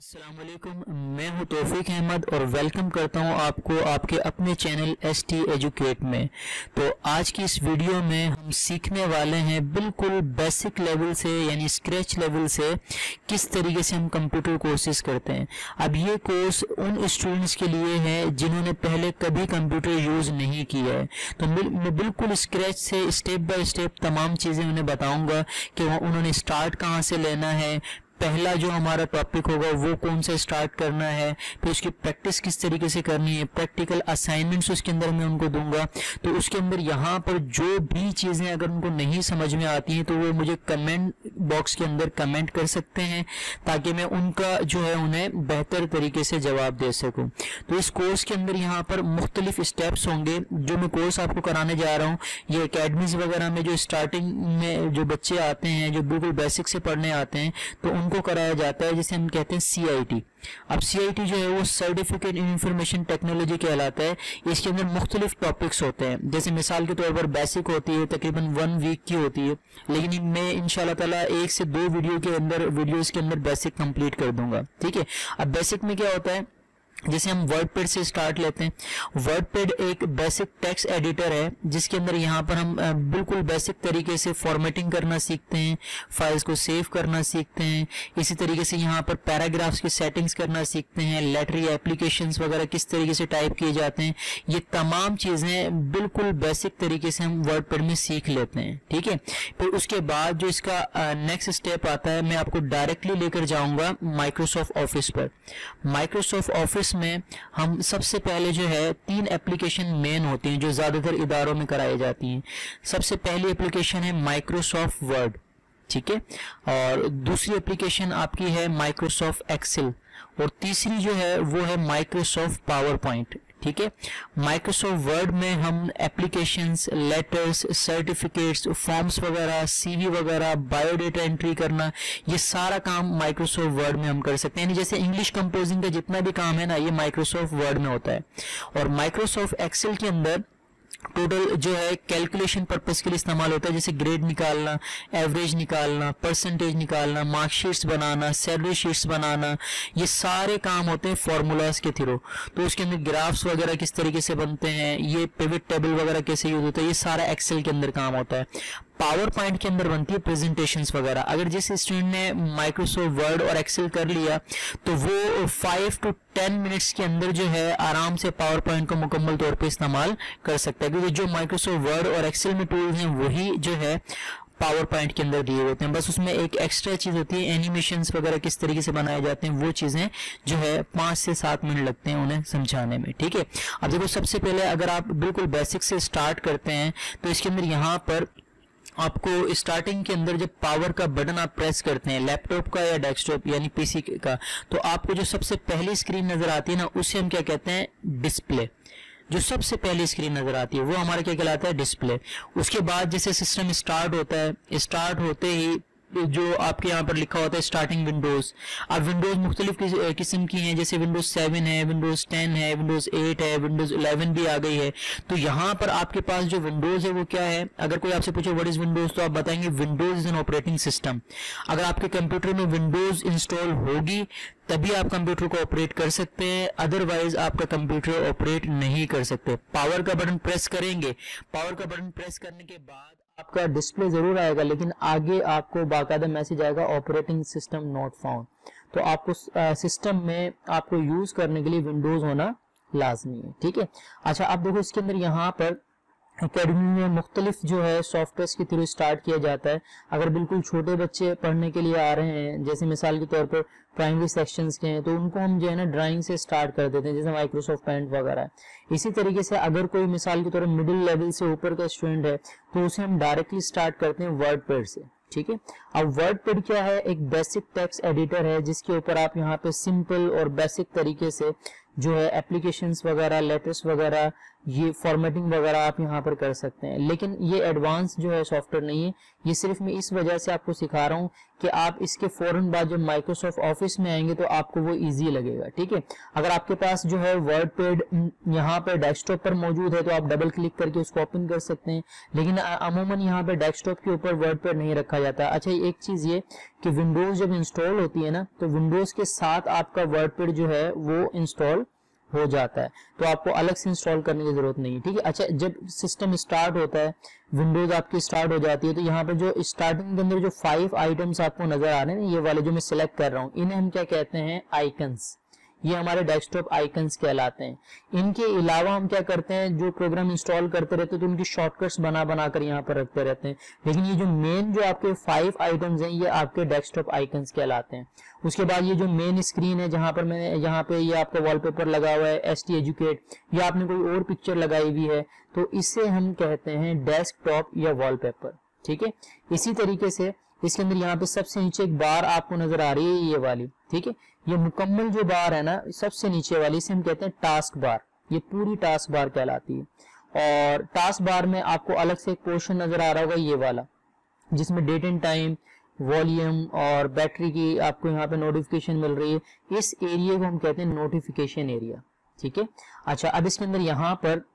अस्सलामुअलैकुम, मैं हूं तौफीक अहमद और वेलकम करता हूं आपको आपके अपने चैनल ST एजुकेट में। तो आज की इस वीडियो में हम सीखने वाले हैं बिल्कुल बेसिक लेवल से यानी स्क्रैच लेवल से किस तरीके से हम कंप्यूटर कोर्सेज करते हैं। अब ये कोर्स उन स्टूडेंट्स के लिए है जिन्होंने पहले कभी कंप्यूटर यूज़ नहीं किया है। तो मैं बिल्कुल स्क्रैच से स्टेप बाय स्टेप तमाम चीज़ें उन्हें बताऊँगा कि उन्होंने स्टार्ट कहाँ से लेना है, पहला जो हमारा टॉपिक होगा वो कौन सा स्टार्ट करना है, फिर उसकी प्रैक्टिस किस तरीके से करनी है, प्रैक्टिकल असाइनमेंट्स उसके अंदर मैं उनको दूंगा। तो उसके अंदर यहाँ पर जो भी चीज़ें अगर उनको नहीं समझ में आती हैं तो वो मुझे कमेंट बॉक्स के अंदर कमेंट कर सकते हैं ताकि मैं उनका जो है उन्हें बेहतर तरीके से जवाब दे सकूँ। तो इस कोर्स के अंदर यहाँ पर मुख्तलिफ स्टेप्स होंगे जो मैं कोर्स आपको कराने जा रहा हूँ। ये अकेडमीज वगैरह में जो स्टार्टिंग में जो बच्चे आते हैं जो बिल्कुल बेसिक से पढ़ने आते हैं तो को कराया जाता है जिसे हम कहते हैं CIT। अब CIT जो है वो सर्टिफिकेट इन इंफॉर्मेशन टेक्नोलॉजी कहलाता है। इसके अंदर मुख्तलिफ टॉपिक्स होते हैं, जैसे मिसाल के तौर पर बेसिक होती है, तकरीबन 1 वीक की होती है, लेकिन मैं इंशाल्लाह ताला 1 से 2 वीडियोस के अंदर बेसिक कंप्लीट कर दूंगा। ठीक है। अब बेसिक में क्या होता है, जैसे हम वर्डपैड से स्टार्ट लेते हैं। वर्डपैड एक बेसिक टेक्स्ट एडिटर है जिसके अंदर यहाँ पर हम बिल्कुल बेसिक तरीके से फॉर्मेटिंग करना सीखते हैं, फाइल्स को सेव करना सीखते हैं। इसी तरीके से यहाँ पर पैराग्राफ्स की सेटिंग्स करना सीखते हैं, लेटर या एप्लीकेशंस वगैरह किस तरीके से टाइप किए जाते हैं। ये तमाम चीज़ें बिल्कुल बेसिक तरीके से हम वर्डपैड में सीख लेते हैं। ठीक है। फिर उसके बाद जो इसका नेक्स्ट स्टेप आता है, मैं आपको डायरेक्टली लेकर जाऊँगा माइक्रोसॉफ्ट ऑफिस पर। माइक्रोसॉफ्ट ऑफिस में हम सबसे पहले जो है 3 एप्लीकेशन मेन होती हैं जो ज्यादातर इदारों में कराई जाती हैं। सबसे पहली एप्लीकेशन है माइक्रोसॉफ्ट वर्ड, ठीक है, और दूसरी एप्लीकेशन आपकी है माइक्रोसॉफ्ट एक्सेल, और तीसरी जो है वो है माइक्रोसॉफ्ट पावर पॉइंट। ठीक है। माइक्रोसॉफ्ट वर्ड में हम एप्लीकेशंस, लेटर्स, सर्टिफिकेट्स, फॉर्म्स वगैरह, CV वगैरह, बायोडेटा एंट्री करना, ये सारा काम माइक्रोसॉफ्ट वर्ड में हम कर सकते हैं। यानी जैसे इंग्लिश कंपोजिंग का जितना भी काम है ना, ये माइक्रोसॉफ्ट वर्ड में होता है। और माइक्रोसॉफ्ट एक्सेल के अंदर टोटल जो है कैलकुलेशन पर्पस के लिए इस्तेमाल होता है, जैसे ग्रेड निकालना, एवरेज निकालना, परसेंटेज निकालना, मार्कशीट्स बनाना, सैलरी शीट्स बनाना, ये सारे काम होते हैं फॉर्मूलाज के थ्रू। तो उसके अंदर ग्राफ्स वगैरह किस तरीके से बनते हैं, ये पिवट टेबल वगैरह कैसे यूज होता है, ये सारा एक्सेल के अंदर काम होता है। पावर पॉइंट के अंदर बनती है प्रेजेंटेशंस वगैरह। अगर जिस स्टूडेंट ने माइक्रोसॉफ्ट वर्ड और एक्सेल कर लिया तो वो 5 to 10 मिनट्स के अंदर जो है आराम से पावर पॉइंट को मुकम्मल तौर पे इस्तेमाल कर सकता है, क्योंकि जो माइक्रोसॉफ्ट वर्ड और एक्सेल में टूल्स हैं वही जो है पावर पॉइंट के अंदर दिए होते हैं। बस उसमें एक एक्स्ट्रा चीज होती है, एनिमेशंस वगैरह किस तरीके से बनाए जाते हैं, वो चीजें जो है 5 से 7 मिनट लगते हैं उन्हें समझाने में। ठीक है। अब देखो, सबसे पहले अगर आप बिल्कुल बेसिक से स्टार्ट करते हैं तो इसके अंदर यहाँ पर आपको स्टार्टिंग के अंदर जब पावर का बटन आप प्रेस करते हैं, लैपटॉप का या डेस्कटॉप यानी PC का, तो आपको जो सबसे पहली स्क्रीन नजर आती है ना, उसे हम क्या कहते हैं, डिस्प्ले। जो सबसे पहली स्क्रीन नजर आती है वो हमारा क्या कहलाता है, डिस्प्ले। उसके बाद जैसे सिस्टम स्टार्ट होता है, स्टार्ट होते ही जो आपके यहाँ पर लिखा होता है स्टार्टिंग विंडोज। अब विंडोज मुख्तलिफ किस्म की हैं, जैसे विंडोज 7 है, विंडोज 10 है, विंडोज 8 है, विंडोज 11 भी आ गई है। तो यहाँ पर आपके पास जो विंडोज है वो क्या है, अगर कोई आपसे पूछे व्हाट इज विंडोज तो आप बताएंगे Windows is an operating system. अगर आपके कंप्यूटर में विंडोज इंस्टॉल होगी तभी आप कंप्यूटर को ऑपरेट कर सकते हैं, अदरवाइज आपका कंप्यूटर ऑपरेट नहीं कर सकते। पावर का बटन प्रेस करेंगे, पावर का बटन प्रेस करने के बाद आपका डिस्प्ले जरूर आएगा, लेकिन आगे आपको बाकायदा मैसेज आएगा ऑपरेटिंग सिस्टम नॉट फाउंड। तो आपको सिस्टम में आपको यूज करने के लिए विंडोज होना लाजमी है। ठीक है। अच्छा, अब देखो इसके अंदर यहाँ पर अकेडमी में मुख्तलिफ जो है सॉफ्टवेयर के थ्रू स्टार्ट किया जाता है। अगर बिल्कुल छोटे बच्चे पढ़ने के लिए आ रहे हैं, जैसे मिसाल के तौर पर प्राइमरी सेक्शंस के हैं, तो उनको हम जो है ना ड्राइंग से स्टार्ट कर देते हैं, जैसे माइक्रोसॉफ्ट पेंट वगैरह। इसी तरीके से अगर कोई मिसाल के तौर पर मिडिल लेवल से ऊपर का स्टूडेंट है तो उसे हम डायरेक्टली स्टार्ट करते हैं वर्डपैड से। ठीक है। अब वर्डपैड क्या है, एक बेसिक टेक्स्ट एडिटर है जिसके ऊपर आप यहाँ पे सिंपल और बेसिक तरीके से जो है एप्लीकेशंस वगैरह, लेटर्स वगैरह, ये फॉर्मेटिंग वगैरह आप यहाँ पर कर सकते हैं। लेकिन ये एडवांस जो है सॉफ्टवेयर नहीं है, ये सिर्फ मैं इस वजह से आपको सिखा रहा हूँ कि आप इसके फौरन बाद जब माइक्रोसॉफ्ट ऑफिस में आएंगे तो आपको वो इजी लगेगा। ठीक है, अगर आपके पास जो है वर्डपैड यहाँ पर डेस्कटॉप पर मौजूद है तो आप डबल क्लिक करके उसको ओपन कर सकते हैं, लेकिन अमूमन यहाँ पर डेस्कटॉप के ऊपर वर्डपैड नहीं रखा जाता। अच्छा, एक चीज ये कि विंडोज जब इंस्टॉल होती है ना, तो विंडोज के साथ आपका वर्डपैड जो है वो इंस्टॉल हो जाता है, तो आपको अलग से इंस्टॉल करने की जरूरत नहीं है। ठीक है, अच्छा, जब सिस्टम स्टार्ट होता है, विंडोज आपकी स्टार्ट हो जाती है, तो यहाँ पर जो स्टार्टिंग के अंदर जो 5 आइटम्स आपको नजर आ रहे हैं ना, ये वाले जो मैं सिलेक्ट कर रहा हूँ, इन्हें हम क्या कहते हैं, आइकन्स। ये हमारे डेस्कटॉप आइकन्स कहलाते हैं। इनके अलावा हम क्या करते हैं, जो प्रोग्राम इंस्टॉल करते रहते हैं तो उनकी शॉर्टकट्स बना बना कर यहाँ पर रखते रहते हैं, लेकिन ये जो मेन जो आपके 5 आइटम्स हैं ये आपके डेस्कटॉप आइकन्स कहलाते हैं। उसके बाद ये जो मेन स्क्रीन है, जहां पर मैंने यहाँ पे ये आपका वॉलपेपर लगा हुआ है ST एजुकेट, या आपने कोई और पिक्चर लगाई हुई है, तो इसे हम कहते हैं डेस्कटॉप या वॉलपेपर। ठीक है, इसी तरीके से इसके अंदर यहाँ पे सबसे नीचे एक बार आपको नजर आ रही है, ये वाली। ठीक है, ये मुकम्मल जो बार है ना सबसे नीचे वाली, इसे हम कहते हैं टास्क बार। ये पूरी टास्क बार कहलाती है। और टास्क बार में आपको अलग से एक पोर्शन नजर आ रहा होगा, ये वाला, जिसमें डेट एंड टाइम, वॉल्यूम और बैटरी की आपको यहाँ पे नोटिफिकेशन मिल रही है। इस एरिया को हम कहते हैं नोटिफिकेशन एरिया। ठीक है, अच्छा, अब इसके अंदर यहाँ पर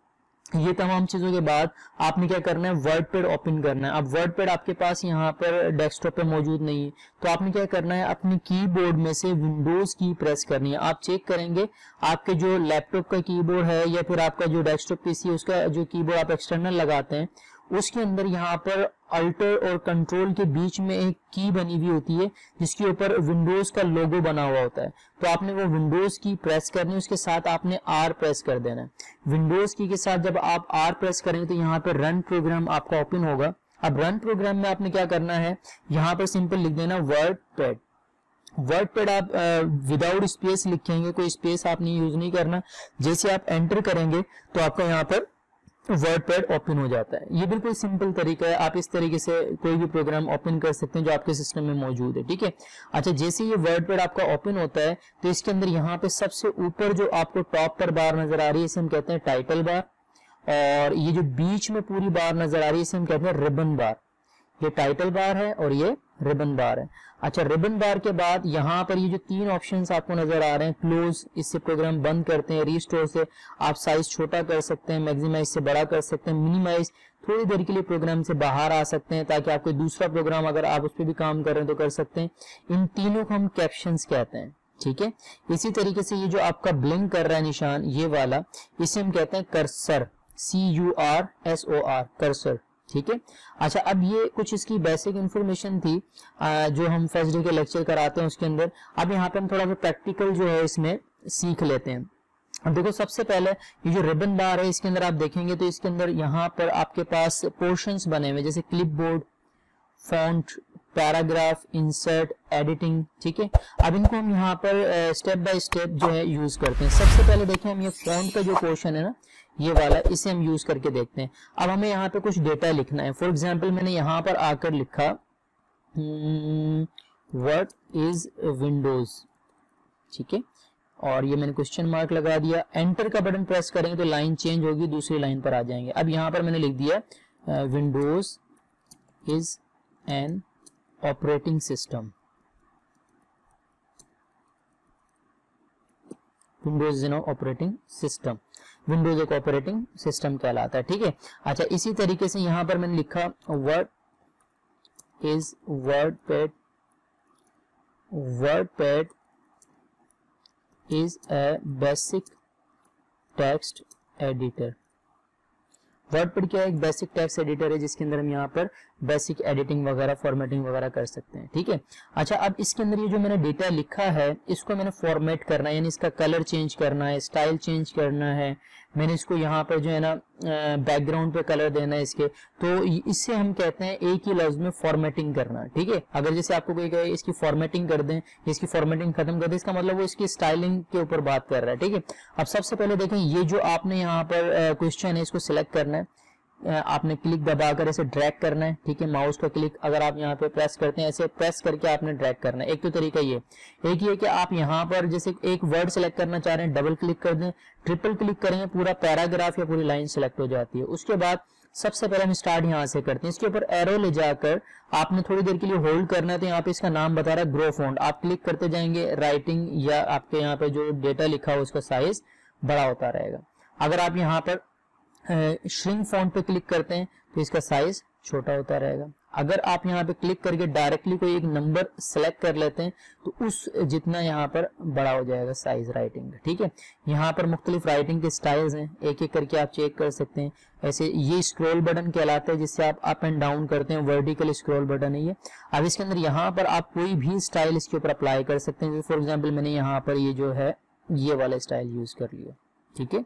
ये तमाम चीजों के बाद आपने क्या करना है, वर्डपैड ओपन करना है। अब वर्डपैड आपके पास यहाँ पर डेस्कटॉप पे मौजूद नहीं है, तो आपने क्या करना है, अपने कीबोर्ड में से विंडोज की प्रेस करनी है। आप चेक करेंगे आपके जो लैपटॉप का कीबोर्ड है या फिर आपका जो डेस्कटॉप पीसी है उसका जो कीबोर्ड आप एक्सटर्नल लगाते हैं, उसके अंदर यहाँ पर अल्टर और कंट्रोल के बीच में एक की बनी हुई होती है जिसके ऊपर विंडोज का लोगो बना हुआ होता है। तो आपने वो विंडोज की प्रेस करनी है, उसके साथ आपने R प्रेस कर देना है। विंडोज की के साथ जब आप R प्रेस करेंगे तो यहाँ पर रन प्रोग्राम आपका ओपन होगा। अब रन प्रोग्राम में आपने क्या करना है, यहाँ पर सिंपल लिख देना वर्डपैड। वर्डपैड आप विदाउट स्पेस लिखेंगे, कोई स्पेस आपने यूज नहीं करना। जैसे आप एंटर करेंगे तो आपका यहाँ पर वर्डपैड ओपन हो जाता है। ये बिल्कुल सिंपल तरीका है, आप इस तरीके से कोई भी प्रोग्राम ओपन कर सकते हैं जो आपके सिस्टम में मौजूद है। ठीक है, अच्छा, जैसे ये वर्डपैड आपका ओपन होता है तो इसके अंदर यहाँ पे सबसे ऊपर जो आपको टॉप पर बार नजर आ रही है इसे हम कहते हैं टाइटल बार, और ये जो बीच में पूरी बार नजर आ रही है इसे हम कहते हैं रिबन बार। ये टाइटल बार है और ये रिबन बार है। अच्छा, रिबन बार के बाद यहाँ पर ये जो 3 ऑप्शंस आपको नजर आ रहे हैं, क्लोज, इससे प्रोग्राम बंद करते हैं, रिस्टोर से आप साइज छोटा कर सकते हैं, मैक्सिमाइज से बड़ा कर सकते हैं, मिनिमाइज, थोड़ी देर के लिए प्रोग्राम से बाहर आ सकते हैं ताकि आप कोई दूसरा प्रोग्राम अगर आप उस पर भी काम कर रहे हैं तो कर सकते हैं। इन तीनों को हम कैप्शंस कहते हैं। ठीक है, इसी तरीके से ये जो आपका ब्लिंक कर रहा है निशान, ये वाला, इसे हम कहते हैं कर्सर, CURSOR, कर्सर। ठीक है, अच्छा, अब ये कुछ इसकी बेसिक इंफॉर्मेशन थी जो हम फर्स्ट डे के लेक्चर कराते हैं उसके अंदर। अब यहाँ पे हम थोड़ा सा प्रैक्टिकल जो है इसमें सीख लेते हैं। अब देखो, सबसे पहले ये जो रिबन बार है इसके अंदर आप देखेंगे तो इसके अंदर यहाँ पर आपके पास पोर्शंस बने हुए जैसे clipboard, font, paragraph, insert, editing. ठीक है, अब इनको हम यहाँ पर स्टेप बाय स्टेप जो है यूज करते हैं। सबसे पहले देखिए, हम ये फॉन्ट का जो पोर्शन है ना, ये वाला, इसे हम यूज करके देखते हैं। अब हमें यहाँ पे कुछ डेटा लिखना है। फॉर एग्जांपल मैंने यहाँ पर आकर लिखा व्हाट इज विंडोज। ठीक है, और ये मैंने क्वेश्चन मार्क लगा दिया। एंटर का बटन प्रेस करेंगे तो लाइन चेंज होगी, दूसरी लाइन पर आ जाएंगे। अब यहाँ पर मैंने लिख दिया Windows is an operating system. Windows is an operating system, Windows एक ऑपरेटिंग सिस्टम कहलाता है। ठीक है, अच्छा, इसी तरीके से यहां पर मैंने लिखा what is WordPad. WordPad is a basic text editor. WordPad क्या है, एक बेसिक टेक्स्ट एडिटर है जिसके अंदर हम यहाँ पर बेसिक एडिटिंग वगैरह, फॉर्मेटिंग वगैरह कर सकते हैं। ठीक है, अच्छा, अब इसके अंदर ये जो मैंने डेटा लिखा है इसको मैंने फॉर्मेट करना है, यानी इसका कलर चेंज करना है, स्टाइल चेंज करना है। मैंने इसको यहाँ पर जो है ना बैकग्राउंड पे कलर देना है इसके, तो इससे हम कहते हैं एक ही लफ्ज में फॉर्मेटिंग करना। ठीक है, अगर जैसे आपको कोई कहे इसकी फॉर्मेटिंग कर दें, इसकी फॉर्मेटिंग खत्म कर दें, इसका मतलब वो इसकी स्टाइलिंग के ऊपर बात कर रहा है। ठीक है, अब सबसे पहले देखें, ये जो आपने यहाँ पर क्वेश्चन है इसको सिलेक्ट करना है। आपने क्लिक दबाकर ऐसे ड्रैग करना है, ठीक है। माउस का क्लिक अगर आप यहाँ पे प्रेस करते हैं, ऐसे प्रेस करके आपने ड्रैग करना है। एक तो तरीका ये, एक ये कि आप यहाँ पर जैसे एक वर्ड सेलेक्ट करना चाह रहे हैं, डबल क्लिक कर दें, ट्रिपल क्लिक करेंगे, पूरा पैराग्राफ या पूरी लाइन सेलेक्ट हो जाती है। उसके बाद सबसे पहले हम स्टार्ट यहाँ से करते हैं, इसके ऊपर एरो ले जाकर आपने थोड़ी देर के लिए होल्ड करना है। तो यहाँ पे इसका नाम बता रहा है ग्रो फॉन्ट, आप क्लिक करते जाएंगे, राइटिंग या आपके यहाँ पे जो डेटा लिखा हो उसका साइज बड़ा होता रहेगा। अगर आप यहाँ पर श्रिंक फॉन्ट पे क्लिक करते हैं तो इसका साइज छोटा होता रहेगा। अगर आप यहाँ पे क्लिक करके डायरेक्टली कोई एक नंबर सेलेक्ट कर लेते हैं तो उस जितना यहाँ पर बड़ा हो जाएगा साइज राइटिंग का, ठीक है। यहाँ पर मुख्तलिफ राइटिंग के स्टाइल्स हैं, एक एक करके आप चेक कर सकते हैं। ऐसे ये स्क्रॉल बटन कहलाता है, जिससे आप अप एंड डाउन करते हैं, वर्टिकल स्क्रॉल बटन है ये। अब इसके अंदर यहाँ पर आप कोई भी स्टाइल इसके ऊपर अप्लाई कर सकते हैं। फॉर एग्जाम्पल मैंने यहाँ पर ये जो है ये वाला स्टाइल यूज कर लिया, ठीक है,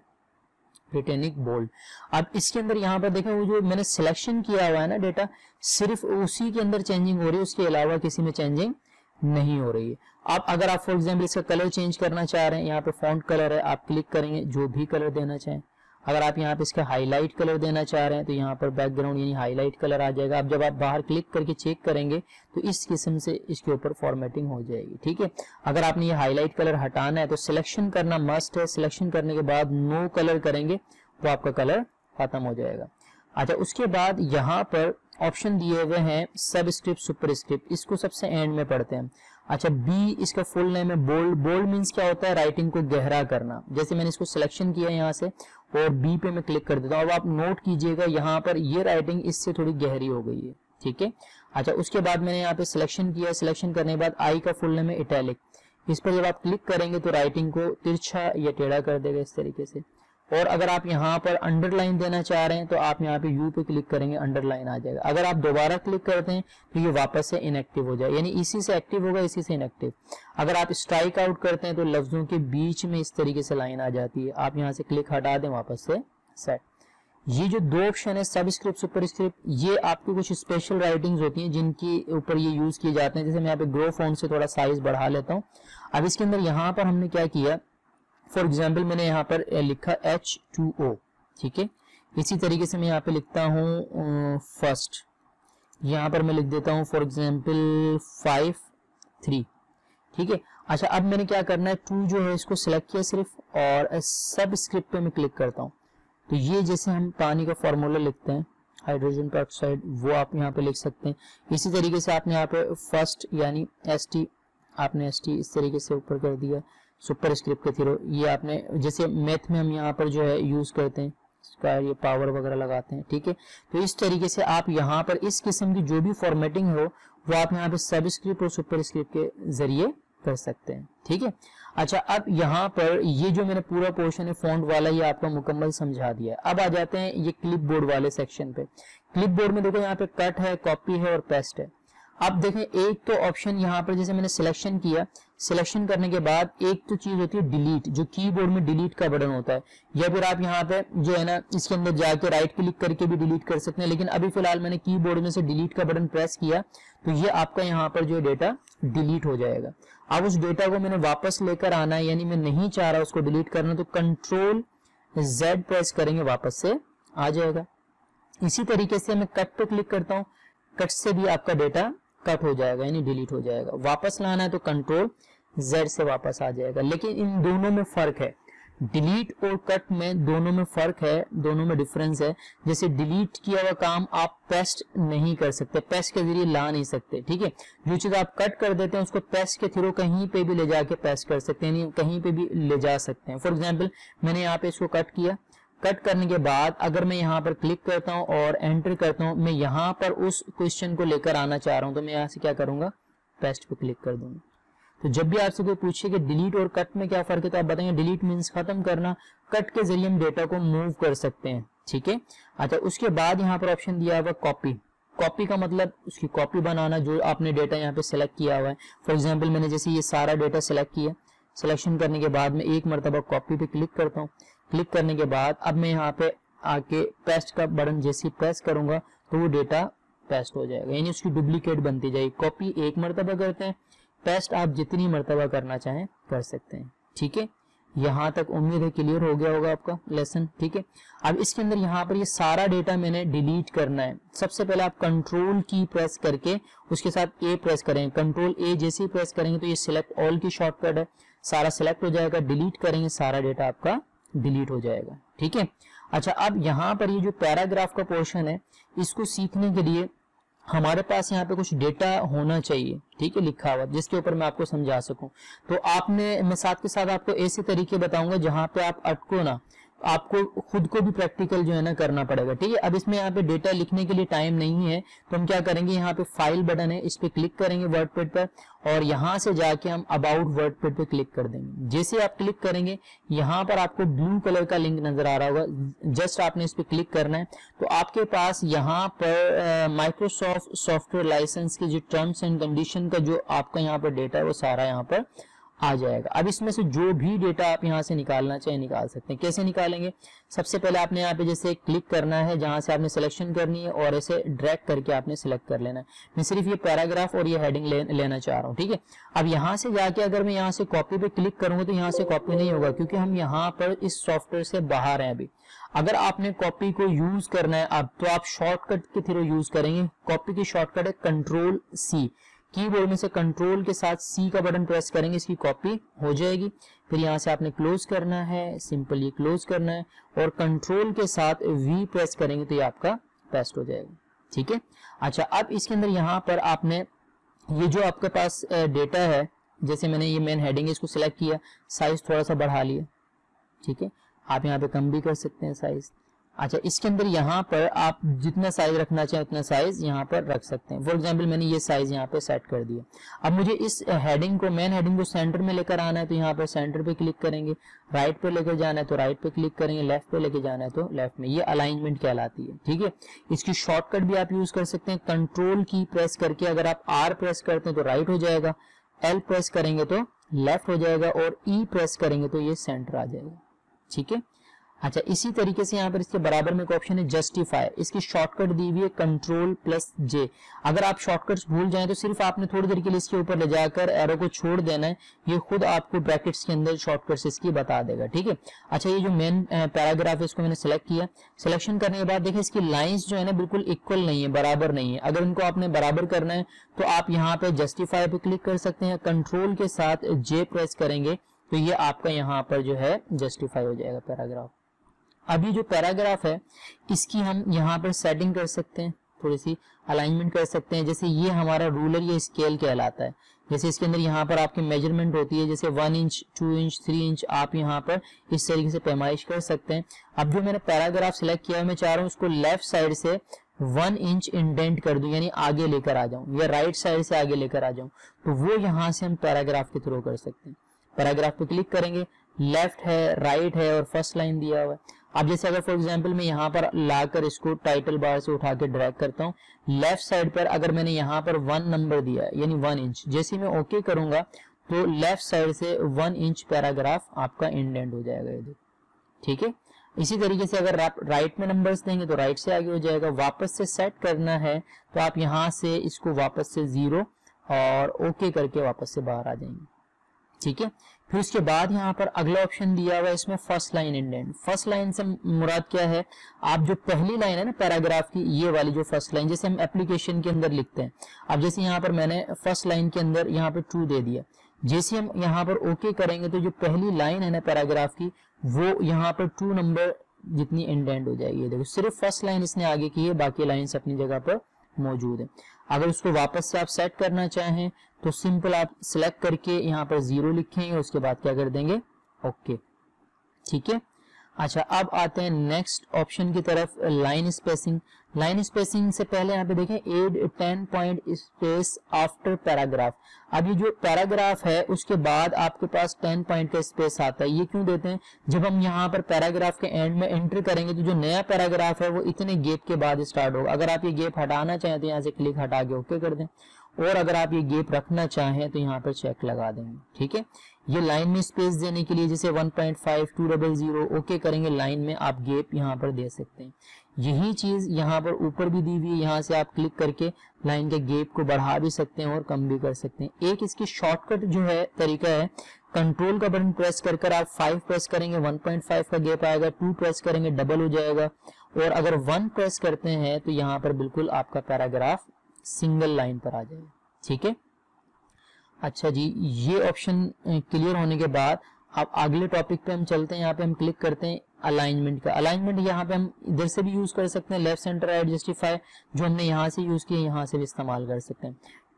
ब्रिटेनिक बोल्ड। अब इसके अंदर यहाँ पर देखें वो जो मैंने सिलेक्शन किया हुआ है ना डेटा, सिर्फ उसी के अंदर चेंजिंग हो रही है, उसके अलावा किसी में चेंजिंग नहीं हो रही है। अब अगर आप फॉर एग्जांपल इसका कलर चेंज करना चाह रहे हैं, यहाँ पे फॉन्ट कलर है, आप क्लिक करेंगे जो भी कलर देना चाहें। अगर आप यहाँ पे इसका हाईलाइट कलर देना चाह रहे हैं तो यहाँ पर बैकग्राउंड यानी हाईलाइट कलर आ जाएगा। अब जब आप बाहर क्लिक करके चेक करेंगे तो इस किस्म से इसके ऊपर फॉर्मेटिंग हो जाएगी, ठीक है। अगर आपने ये हाईलाइट कलर हटाना है तो सिलेक्शन करना मस्ट है, सिलेक्शन करने के बाद नो कलर करेंगे तो आपका कलर खत्म हो जाएगा। अच्छा, उसके बाद यहाँ पर ऑप्शन दिए हुए हैं सबस्क्रिप्ट सुपरस्क्रिप्ट, इसको सबसे एंड में पढ़ते हैं। अच्छा, बी इसका फुल नेम है बोल्ड। बोल्ड मींस क्या होता है, राइटिंग को गहरा करना। जैसे मैंने इसको सिलेक्शन किया यहाँ से और बी पे मैं क्लिक कर देता हूँ। अब आप नोट कीजिएगा यहाँ पर ये राइटिंग इससे थोड़ी गहरी हो गई है, ठीक है। अच्छा, उसके बाद मैंने यहाँ पे सिलेक्शन किया, सिलेक्शन करने के बाद आई का फुल नेम है इटैलिक। इस पर जब आप क्लिक करेंगे तो राइटिंग को तिरछा या टेढ़ा कर देगा इस तरीके से। और अगर आप यहाँ पर अंडरलाइन देना चाह रहे हैं तो आप यहाँ पे यू पे क्लिक करेंगे, अंडरलाइन आ जाएगा। अगर आप दोबारा क्लिक करते हैं तो ये वापस से इनएक्टिव हो जाए, यानी इसी से एक्टिव होगा, इसी से इनएक्टिव। अगर आप स्ट्राइक आउट करते हैं तो लफ्जों के बीच में इस तरीके से लाइन आ जाती है, आप यहाँ से क्लिक हटा दें, वापस से सेट। ये जो दो ऑप्शन है सबस्क्रिप्ट सुपरस्क्रिप्ट, ये आपकी कुछ स्पेशल राइटिंग्स होती हैं जिनके ऊपर ये यूज किए जाते हैं। जैसे मैं यहाँ पे ग्रो फॉन्ट से थोड़ा साइज बढ़ा लेता हूँ। अब इसके अंदर यहाँ पर हमने क्या किया, फॉर एग्जाम्पल मैंने यहाँ पर लिखा H2O, ठीक है। इसी तरीके से मैं यहाँ पे लिखता हूँ फर्स्ट, यहाँ पर मैं लिख देता हूँ फॉर एग्जाम्पल 5-3, ठीक है। अच्छा, अब मैंने क्या करना है, 2 जो है इसको सिलेक्ट किया सिर्फ और सब स्क्रिप्ट पे मैं क्लिक करता हूँ। तो ये जैसे हम पानी का फॉर्मूला लिखते हैं हाइड्रोजन पेरोक्साइड, वो आप यहाँ पे लिख सकते हैं। इसी तरीके से आपने यहाँ पे फर्स्ट यानी ST, आपने ST इस तरीके से ऊपर कर दिया सुपर स्क्रिप्ट के थ्रू। ये आपने जैसे मैथ में हम यहाँ पर जो है यूज करते हैं, इसका ये पावर वगैरह लगाते हैं, ठीक है। तो इस तरीके से आप यहाँ पर इस किस्म की जो भी फॉर्मेटिंग हो वो आप यहाँ पे सब स्क्रिप्ट और सुपर स्क्रिप्ट के जरिए कर सकते हैं, ठीक है। अच्छा, अब यहाँ पर ये जो मैंने पूरा पोर्शन है फॉन्ट वाला, ये आपका मुकम्मल समझा दिया है। अब आ जाते हैं ये क्लिप बोर्ड वाले सेक्शन पे। क्लिप बोर्ड में देखो यहाँ पे कट है, कॉपी है और पेस्ट है। अब देखें, एक तो ऑप्शन यहाँ पर जैसे मैंने सिलेक्शन किया, सिलेक्शन करने के बाद एक तो चीज होती है डिलीट, जो कीबोर्ड में डिलीट का बटन होता है, या फिर आप यहाँ पे जो है ना इसके अंदर जाके राइट क्लिक करके भी डिलीट कर सकते हैं। लेकिन अभी फिलहाल मैंने कीबोर्ड में से डिलीट का बटन प्रेस किया तो ये आपका यहाँ पर जो डेटा डिलीट हो जाएगा। अब उस डेटा को मैंने वापस लेकर आना है, यानी मैं नहीं चाह रहा उसको डिलीट करना, तो Ctrl+Z प्रेस करेंगे, वापस से आ जाएगा। इसी तरीके से मैं कट पे क्लिक करता हूँ, कट से भी आपका डेटा कट हो जाएगा यानी डिलीट हो जाएगा। वापस लाना है तो Ctrl+Z से वापस आ जाएगा। लेकिन इन दोनों में फर्क है, डिलीट और कट में दोनों में फर्क है, दोनों में डिफरेंस है। जैसे डिलीट किया हुआ काम आप पेस्ट नहीं कर सकते, पेस्ट के जरिए ला नहीं सकते, ठीक है। जो चीज आप कट कर देते हैं उसको पेस्ट के थ्रू कहीं पे भी ले जाके पेस्ट कर सकते हैं, यानी कहीं पे भी ले जा सकते हैं। फॉर एग्जाम्पल मैंने यहाँ पे इसको कट किया, कट करने के बाद अगर मैं यहाँ पर क्लिक करता हूँ और एंटर करता हूँ, मैं यहाँ पर उस क्वेश्चन को लेकर आना चाह रहा हूँ, तो मैं यहाँ से क्या करूंगा, पेस्ट पे क्लिक कर दूंगा। तो जब भी आपसे कोई पूछे कि डिलीट और कट में क्या फर्क है, तो आप बताएंगे डिलीट मीन्स खत्म करना, कट के जरिए हम डेटा को मूव कर सकते हैं, ठीक है। अच्छा, उसके बाद यहाँ पर ऑप्शन दिया हुआ कॉपी। कॉपी का मतलब उसकी कॉपी बनाना, जो आपने डेटा यहाँ पे सिलेक्ट किया हुआ है। फॉर एग्जाम्पल मैंने जैसे ये सारा डेटा सिलेक्ट किया, सिलेक्शन करने के बाद मैं एक मरतबा कॉपी पे क्लिक करता हूँ। क्लिक करने के बाद अब मैं यहाँ पे आके पेस्ट का बटन जैसे प्रेस करूंगा तो वो डेटा पेस्ट हो जाएगा, यानी उसकी डुप्लीकेट बनती जाएगी। कॉपी एक मरतबा करते हैं, पेस्ट आप जितनी मरतबा करना चाहें कर सकते हैं, ठीक है। यहाँ तक उम्मीद है क्लियर हो गया होगा आपका लेसन, ठीक है। अब इसके अंदर यहाँ पर ये सारा डेटा मैंने डिलीट करना है। सबसे पहले आप कंट्रोल की प्रेस करके उसके साथ ए प्रेस करेंगे। कंट्रोल ए जैसे ही प्रेस करेंगे तो ये सिलेक्ट ऑल की शॉर्टकट है, सारा सिलेक्ट हो जाएगा। डिलीट करेंगे, सारा डेटा आपका डिलीट हो जाएगा, ठीक है। अच्छा, अब यहाँ पर ये जो पैराग्राफ का पोर्शन है इसको सीखने के लिए हमारे पास यहाँ पे कुछ डेटा होना चाहिए, ठीक है, लिखा हुआ, जिसके ऊपर मैं आपको समझा सकूं। तो मैं साथ के साथ आपको ऐसे तरीके बताऊंगा जहां पे आप अटको ना, आपको खुद को भी प्रैक्टिकल जो है ना करना पड़ेगा, ठीक है। अब इसमें यहाँ पे डेटा लिखने के लिए टाइम नहीं है तो हम क्या करेंगे, यहाँ पे फाइल बटन है, इस पे क्लिक करेंगे वर्डपैड पर और यहाँ से जाके हम अबाउट वर्डपैड पे क्लिक कर देंगे। जैसे आप क्लिक करेंगे यहाँ पर आपको ब्लू कलर का लिंक नजर आ रहा होगा, जस्ट आपने इस पे क्लिक करना है तो आपके पास यहाँ पर माइक्रोसॉफ्ट सॉफ्टवेयर लाइसेंस के जो टर्म्स एंड कंडीशन का जो आपका यहाँ पर डेटा है वो सारा यहाँ पर आ जाएगा। अब इसमें से जो भी डेटा आप यहाँ से निकालना चाहे निकाल सकते हैं। कैसे निकालेंगे, सबसे पहले आपने यहाँ पे जैसे क्लिक करना है, जहां से आपने सिलेक्शन करनी है और ऐसे ड्रैग करके आपने सिलेक्ट कर लेना है। मैं सिर्फ ये पैराग्राफ और ये हेडिंग लेना चाह रहा हूँ, ठीक है। अब यहाँ से जाके अगर मैं यहाँ से कॉपी पे क्लिक करूंगा तो यहाँ से कॉपी नहीं होगा, क्योंकि हम यहाँ पर इस सॉफ्टवेयर से बाहर हैं अभी। अगर आपने कॉपी को यूज करना है अब तो आप शॉर्टकट के थ्रू यूज करेंगे। कॉपी की शॉर्टकट है कंट्रोल सी, कीबोर्ड में से कंट्रोल के साथ सी का बटन प्रेस करेंगे, इसकी कॉपी हो जाएगी। फिर यहाँ से आपने क्लोज करना है, सिंपल ये क्लोज करना है और कंट्रोल के साथ वी प्रेस करेंगे तो ये आपका पेस्ट हो जाएगा, ठीक है। अच्छा, अब इसके अंदर यहाँ पर आपने ये जो आपके पास डेटा है, जैसे मैंने ये मेन हेडिंग है इसको सिलेक्ट किया, साइज थोड़ा सा बढ़ा लिया, ठीक है। आप यहाँ पे कम भी कर सकते हैं साइज। अच्छा, इसके अंदर यहाँ पर आप जितना साइज रखना चाहें उतना साइज यहाँ पर रख सकते हैं। फॉर एग्जांपल मैंने ये साइज यहाँ पे सेट कर दिया। अब मुझे इस हेडिंग को, मेन हेडिंग को सेंटर में लेकर आना है तो यहाँ पर सेंटर पे क्लिक करेंगे, राइट पे लेकर जाना है तो राइट पे क्लिक करेंगे, लेफ्ट पे लेकर जाना है तो लेफ्ट में। ये अलाइनमेंट कहलाती है, ठीक है। इसकी शॉर्टकट भी आप यूज कर सकते हैं। कंट्रोल की प्रेस करके अगर आप आर प्रेस करते हैं तो राइट हो जाएगा, एल प्रेस करेंगे तो लेफ्ट हो जाएगा और ई प्रेस करेंगे तो ये सेंटर आ जाएगा, ठीक है। अच्छा, इसी तरीके से यहाँ पर इसके बराबर में एक ऑप्शन है जस्टिफाई, इसकी शॉर्टकट दी हुई है कंट्रोल प्लस जे। अगर आप शॉर्टकट्स भूल जाएं तो सिर्फ आपने थोड़ी देर के लिए इसके ऊपर ले जाकर एरो को छोड़ देना है, ये खुद आपको ब्रैकेट्स के अंदर शॉर्टकट्स इसकी बता देगा, ठीक है। अच्छा, ये जो मेन पैराग्राफ है इसको मैंने सेलेक्ट किया। सिलेक्शन करने के बाद देखिए इसकी लाइंस जो है ना बिल्कुल इक्वल नहीं है, बराबर नहीं है। अगर इनको आपने बराबर करना है तो आप यहाँ पे जस्टिफाई पे क्लिक कर सकते हैं, कंट्रोल के साथ जे प्रेस करेंगे तो ये आपका यहाँ पर जो है जस्टिफाई हो जाएगा पैराग्राफ। अभी जो पैराग्राफ है इसकी हम यहाँ पर सेटिंग कर सकते हैं, थोड़ी सी अलाइनमेंट कर सकते हैं। जैसे ये हमारा रूलर, ये स्केल कहलाता है। जैसे इसके अंदर यहाँ पर आपकी मेजरमेंट होती है, जैसे 1 इंच 2 इंच 3 इंच आप यहाँ पर इस तरीके से पैमाइश कर सकते हैं। अब जो मैंने पैराग्राफ सिलेक्ट किया है मैं चाह रहा हूँ उसको लेफ्ट साइड से 1 इंच इंडेंट कर दूं, यानी आगे लेकर आ जाऊं, या राइट साइड से आगे लेकर आ जाऊं, तो वो यहाँ से हम पैराग्राफ के थ्रू कर सकते हैं। पैराग्राफ पे क्लिक करेंगे, लेफ्ट है, राइट है और फर्स्ट लाइन दिया हुआ है। अब जैसे अगर फॉर एग्जांपल मैं यहाँ पर लाकर इसको टाइटल बार से उठा के ड्रैग करता हूँ, लेफ्ट साइड पर अगर मैंने यहाँ पर 1 नंबर दिया है यानी 1 इंच, जैसे मैं ओके करूंगा तो लेफ्ट साइड से 1 इंच पैराग्राफ आपका इंडेंट हो जाएगा, ये देखो, ठीक है। इसी तरीके से अगर आप राइट में नंबर्स देंगे तो राइट से आगे हो जाएगा। वापस से सेट करना है तो आप यहाँ से इसको वापस से 0 और ओके करके वापस से बाहर आ जाएंगे, ठीक है। फिर उसके बाद यहाँ पर अगला ऑप्शन दिया हुआ है इसमें first line indent. First line से मुराद क्या है, आप जो पहली लाइन है ना पैराग्राफ की, ये वाली जो फर्स्ट लाइन, जैसे हम एप्लीकेशन के अंदर लिखते हैं। अब जैसे यहाँ पर मैंने फर्स्ट लाइन के अंदर यहाँ पर 2 दे दिया, जैसे हम यहाँ पर ओके करेंगे तो जो पहली लाइन है ना पैराग्राफ की वो यहाँ पर 2 नंबर जितनी इंडेंट हो जाएगी। देखो सिर्फ फर्स्ट लाइन इसने आगे की है, बाकी लाइन्स अपनी जगह पर मौजूद है। अगर उसको वापस से आप सेट करना चाहें तो सिंपल आप सिलेक्ट करके यहाँ पर 0 लिखेंगे, उसके बाद क्या कर देंगे, ओके, ठीक है। अच्छा, अब आते हैं नेक्स्ट ऑप्शन की तरफ, लाइन स्पेसिंग। लाइन स्पेसिंग से पहले यहाँ पे देखें add 10 point space after paragraph. अब ये जो पैराग्राफ है उसके बाद आपके पास 10 पॉइंट का स्पेस आता है। ये क्यों देते हैं, जब हम यहाँ पर पैराग्राफ के एंड में एंटर करेंगे तो जो नया पैराग्राफ है वो इतने गैप के बाद स्टार्ट होगा। अगर आप ये गैप हटाना चाहें तो यहाँ से क्लिक हटा के ओके कर दें, और अगर आप ये गैप रखना चाहें तो यहाँ पर चेक लगा देंगे, ठीक है। ये लाइन में स्पेस देने के लिए जैसे 1.5 200 ओके करेंगे, लाइन में आप गैप यहाँ पर दे सकते हैं। यही चीज यहाँ पर ऊपर भी दी हुई है, यहाँ से आप क्लिक करके लाइन के गैप को बढ़ा भी सकते हैं और कम भी कर सकते हैं। एक इसकी शॉर्टकट जो है तरीका है, कंट्रोल का बटन प्रेस कर कर आप 5 प्रेस करेंगे 1.5 का गैप आएगा, 2 प्रेस करेंगे डबल हो जाएगा, और अगर 1 प्रेस करते हैं तो यहाँ पर बिल्कुल आपका पैराग्राफ सिंगल लाइन पर आ जाएगा। ठीक है, अच्छा जी, ये ऑप्शन क्लियर होने के बाद अब अगले टॉपिक पे हम चलते हैं। यहाँ पे हम क्लिक करते हैं अलाइनमेंट का। अलाइनमेंट यहाँ पे हम इधर से भी यूज कर सकते हैं, लेफ्ट सेंटर राइट जस्टिफाई, जो हमने यहाँ से यूज किया यहाँ से भी इस्तेमाल कर सकते हैं।